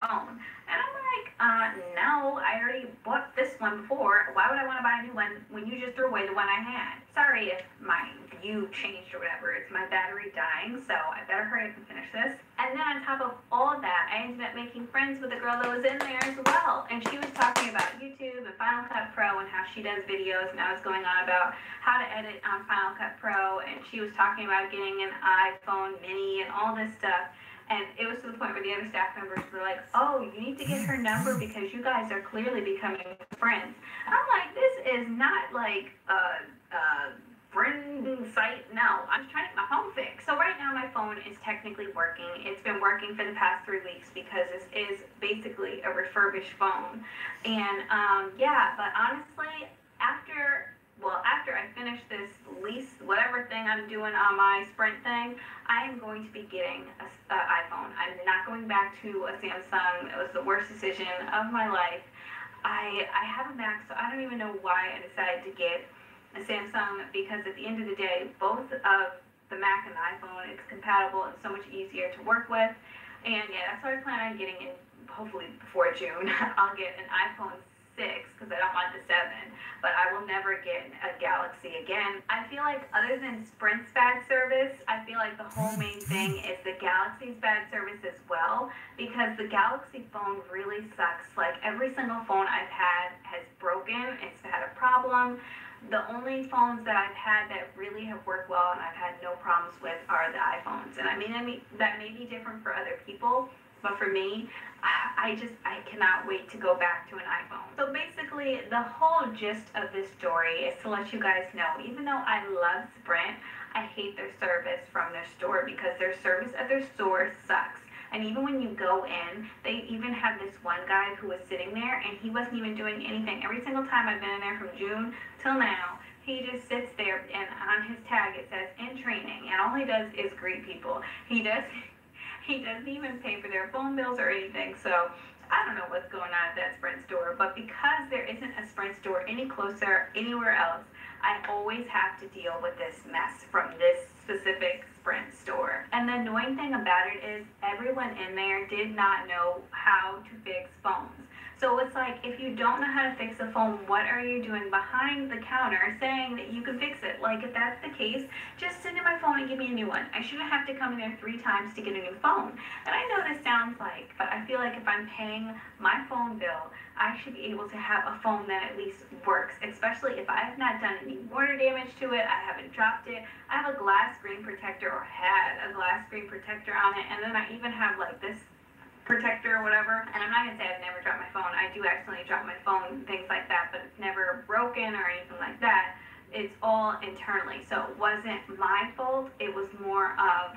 own. And I'm like, no, I already bought this one before. Why would I want to buy a new one when you just threw away the one I had? Sorry if my view changed or whatever. It's my battery dying, so I better hurry up and finish this. And then on top of all of that, I ended up making friends with a girl that was in there as well. And she was talking about YouTube and Final Cut Pro and how she does videos. And I was going on about how to edit on Final Cut Pro. And she was talking about getting an iPhone mini and all this stuff. And it was to the point where the other staff members were like, oh, you need to get her number because you guys are clearly becoming friends. And I'm like, this is not like a friend site. No, I'm just trying to get my phone fixed. So right now my phone is technically working. It's been working for the past 3 weeks because this is basically a refurbished phone. And yeah, but honestly, after I finish this lease, whatever thing I'm doing on my Sprint thing, I am going to be getting an iPhone. I'm not going back to a Samsung. It was the worst decision of my life. I have a Mac, so I don't even know why I decided to get a Samsung because at the end of the day, both of the Mac and the iPhone, it's compatible and so much easier to work with. And yeah, that's what I plan on getting in, hopefully before June. I'll get an iPhone 6 because I don't want the 7, but I will never get a Galaxy again. I feel like other than Sprint's bad service, I feel like the whole main thing is the Galaxy's bad service as well, because the Galaxy phone really sucks. Like, every single phone I've had has broken, it's had a problem. The only phones that I've had that really have worked well and I've had no problems with are the iPhones. And I mean, that may be different for other people, but for me, I cannot wait to go back to an iPhone. So basically, the whole gist of this story is to let you guys know, even though I love Sprint, I hate their service from their store because their service at their store sucks. And even when you go in, they even have this one guy who was sitting there and he wasn't even doing anything. Every single time I've been in there from June till now, he just sits there and on his tag it says in training, and all he does is greet people. He doesn't even pay for their phone bills or anything, so I don't know what's going on at that Sprint store, but because there isn't a Sprint store any closer anywhere else, I always have to deal with this mess from this specific Sprint store. And the annoying thing about it is everyone in there did not know how to fix phones. So it's like, if you don't know how to fix a phone, what are you doing behind the counter saying that you can fix it? Like, if that's the case, just send in my phone and give me a new one. I shouldn't have to come in there 3 times to get a new phone. And I know this sounds like, but I feel like if I'm paying my phone bill, I should be able to have a phone that at least works, especially if I have not done any water damage to it, I haven't dropped it, I have a glass screen protector, or had a glass screen protector on it, and then I even have like this protector or whatever. And I'm not gonna say I've never dropped my phone. I do accidentally drop my phone, things like that, but it's never broken or anything like that. It's all internally, so it wasn't my fault. It was more of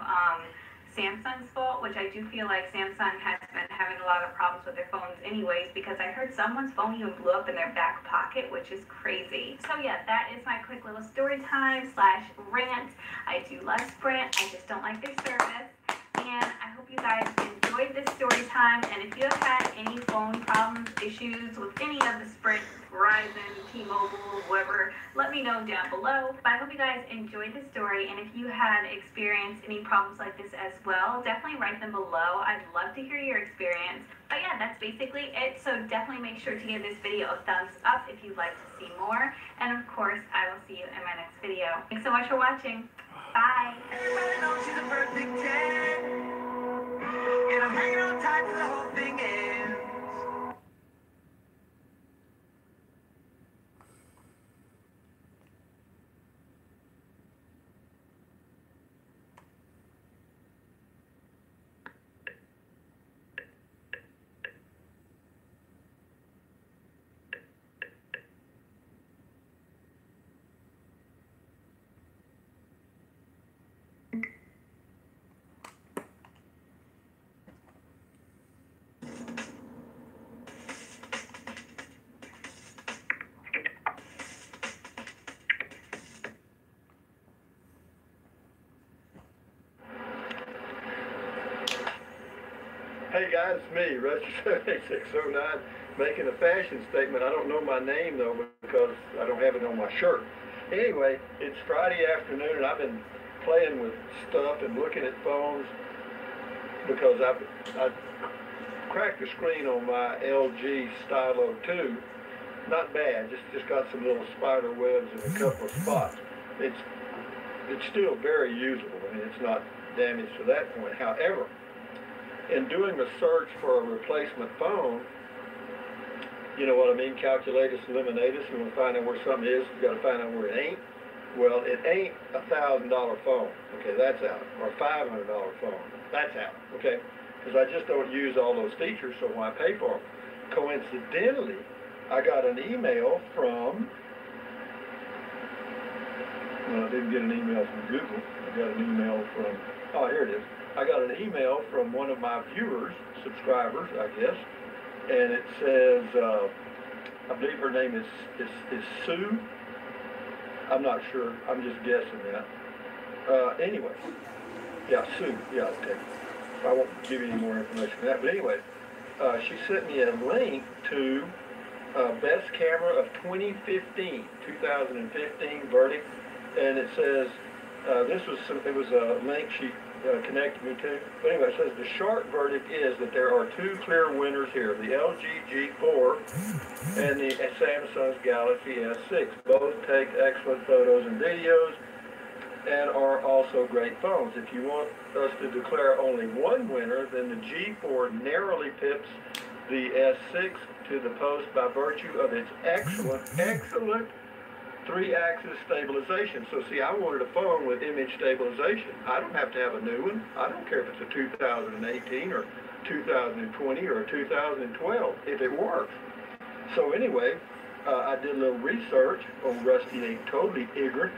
Samsung's fault, which I do feel like Samsung has been having a lot of problems with their phones anyways, because I heard someone's phone even blew up in their back pocket, which is crazy. So yeah, that is my quick little story time / rant. I do love Sprint, I just don't like their service. And I hope you guys enjoyed this story time. And if you have had any phone problems, issues with any of the Sprint, Verizon, T-Mobile, whoever, let me know down below. But I hope you guys enjoyed this story. And if you had experienced any problems like this as well, definitely write them below. I'd love to hear your experience. But yeah, that's basically it. So definitely make sure to give this video a thumbs up if you'd like to see more. And of course, I will see you in my next video. Thanks so much for watching. Bye. Everybody knows she's a perfect 10. And I'm hanging on tight till the whole thing ends. Hey guys, it's me, Rusty7609, making a fashion statement. I don't know my name though because I don't have it on my shirt. Anyway, it's Friday afternoon and I've been playing with stuff and looking at phones because I cracked the screen on my LG Stylo 2. Not bad, just got some little spider webs in a couple of spots. It's still very usable. I mean, it's not damaged to that point. However, in doing a search for a replacement phone, you know what I mean, calculatus, eliminatus, you want to find out where something is, you got to find out where it ain't. Well, it ain't $1,000 phone, okay, that's out, or $500 phone, that's out, okay, because I just don't use all those features, so why pay for them? Coincidentally, I got an email from, well, I didn't get an email from Google, I got an email from, oh, here it is. I got an email from one of my viewers, subscribers, I guess, and it says, I believe her name is Sue. I'm not sure. I'm just guessing that. Anyway, yeah, Sue. Yeah, okay. I won't give you any more information on that. But anyway, she sent me a link to best camera of 2015 verdict, and it says it was a link she connected me to. But anyway, it says the short verdict is that there are 2 clear winners here: the LG G4 and the Samsung's Galaxy S6. Both take excellent photos and videos and are also great phones. If you want us to declare only one winner, then the G4 narrowly pips the S6 to the post by virtue of its excellent 3-axis stabilization. So see, I wanted a phone with image stabilization. I don't have to have a new one. I don't care if it's a 2018 or 2020 or a 2012, if it works. So anyway, I did a little research on Rusty ain't totally ignorant.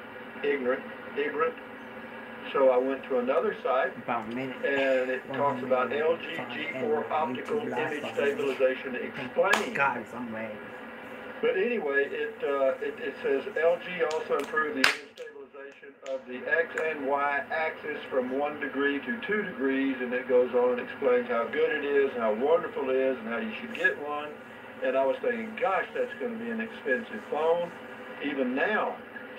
So I went to another site, and it talks about LG G4 optical image stabilization explained. Guys, I'm ready. But anyway, it says LG also improved the image stabilization of the X and Y axis from 1 degree to 2 degrees, and it goes on and explains how good it is, how wonderful it is, and how you should get one. And I was thinking, gosh, that's going to be an expensive phone. Even now,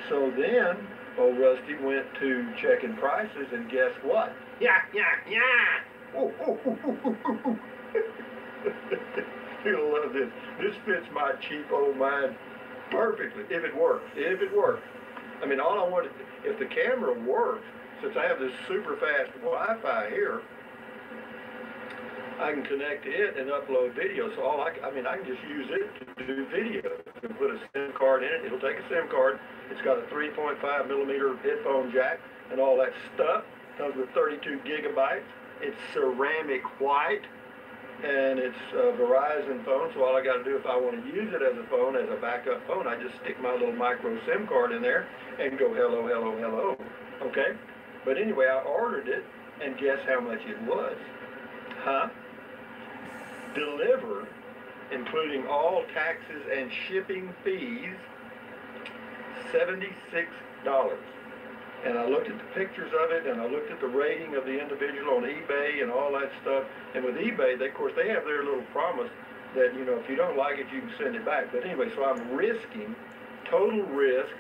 So then, old Rusty went to checking prices, and guess what? Yeah. Oh. You're gonna love this. This fits my cheap old mind perfectly, if it works. I mean, all I wanted, if the camera works, since I have this super fast Wi-Fi here, I can connect to it and upload video. So I can just use it to do video. I can put a SIM card in it. It'll take a SIM card. It's got a 3.5 millimeter headphone jack and all that stuff. Comes with 32 gigabytes. It's ceramic white, and it's a Verizon phone. So all I got to do if I want to use it as a phone, as a backup phone, I just stick my little micro SIM card in there and go hello. Okay? But anyway, I ordered it, and guess how much it was? Huh? Delivered, including all taxes and shipping fees, $76. And I looked at the pictures of it, and I looked at the rating of the individual on eBay and all that stuff. And with eBay, they, of course, they have their little promise that, you know, if you don't like it, you can send it back. But anyway, so I'm risking, total risk,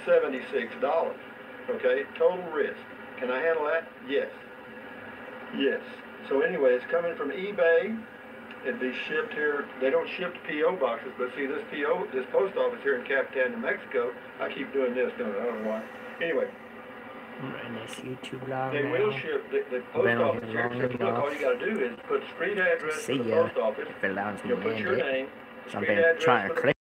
$76. Okay, total risk. Can I handle that? Yes. So anyway, it's coming from eBay. It'd be shipped here. They don't ship to P.O. boxes, but see, this post office here in Capitan, New Mexico, I keep doing this, don't I? I don't know why. Anyway, they will ship, the post office here, look, all you got to do is put street address for the post office. You'll put your name, street address for the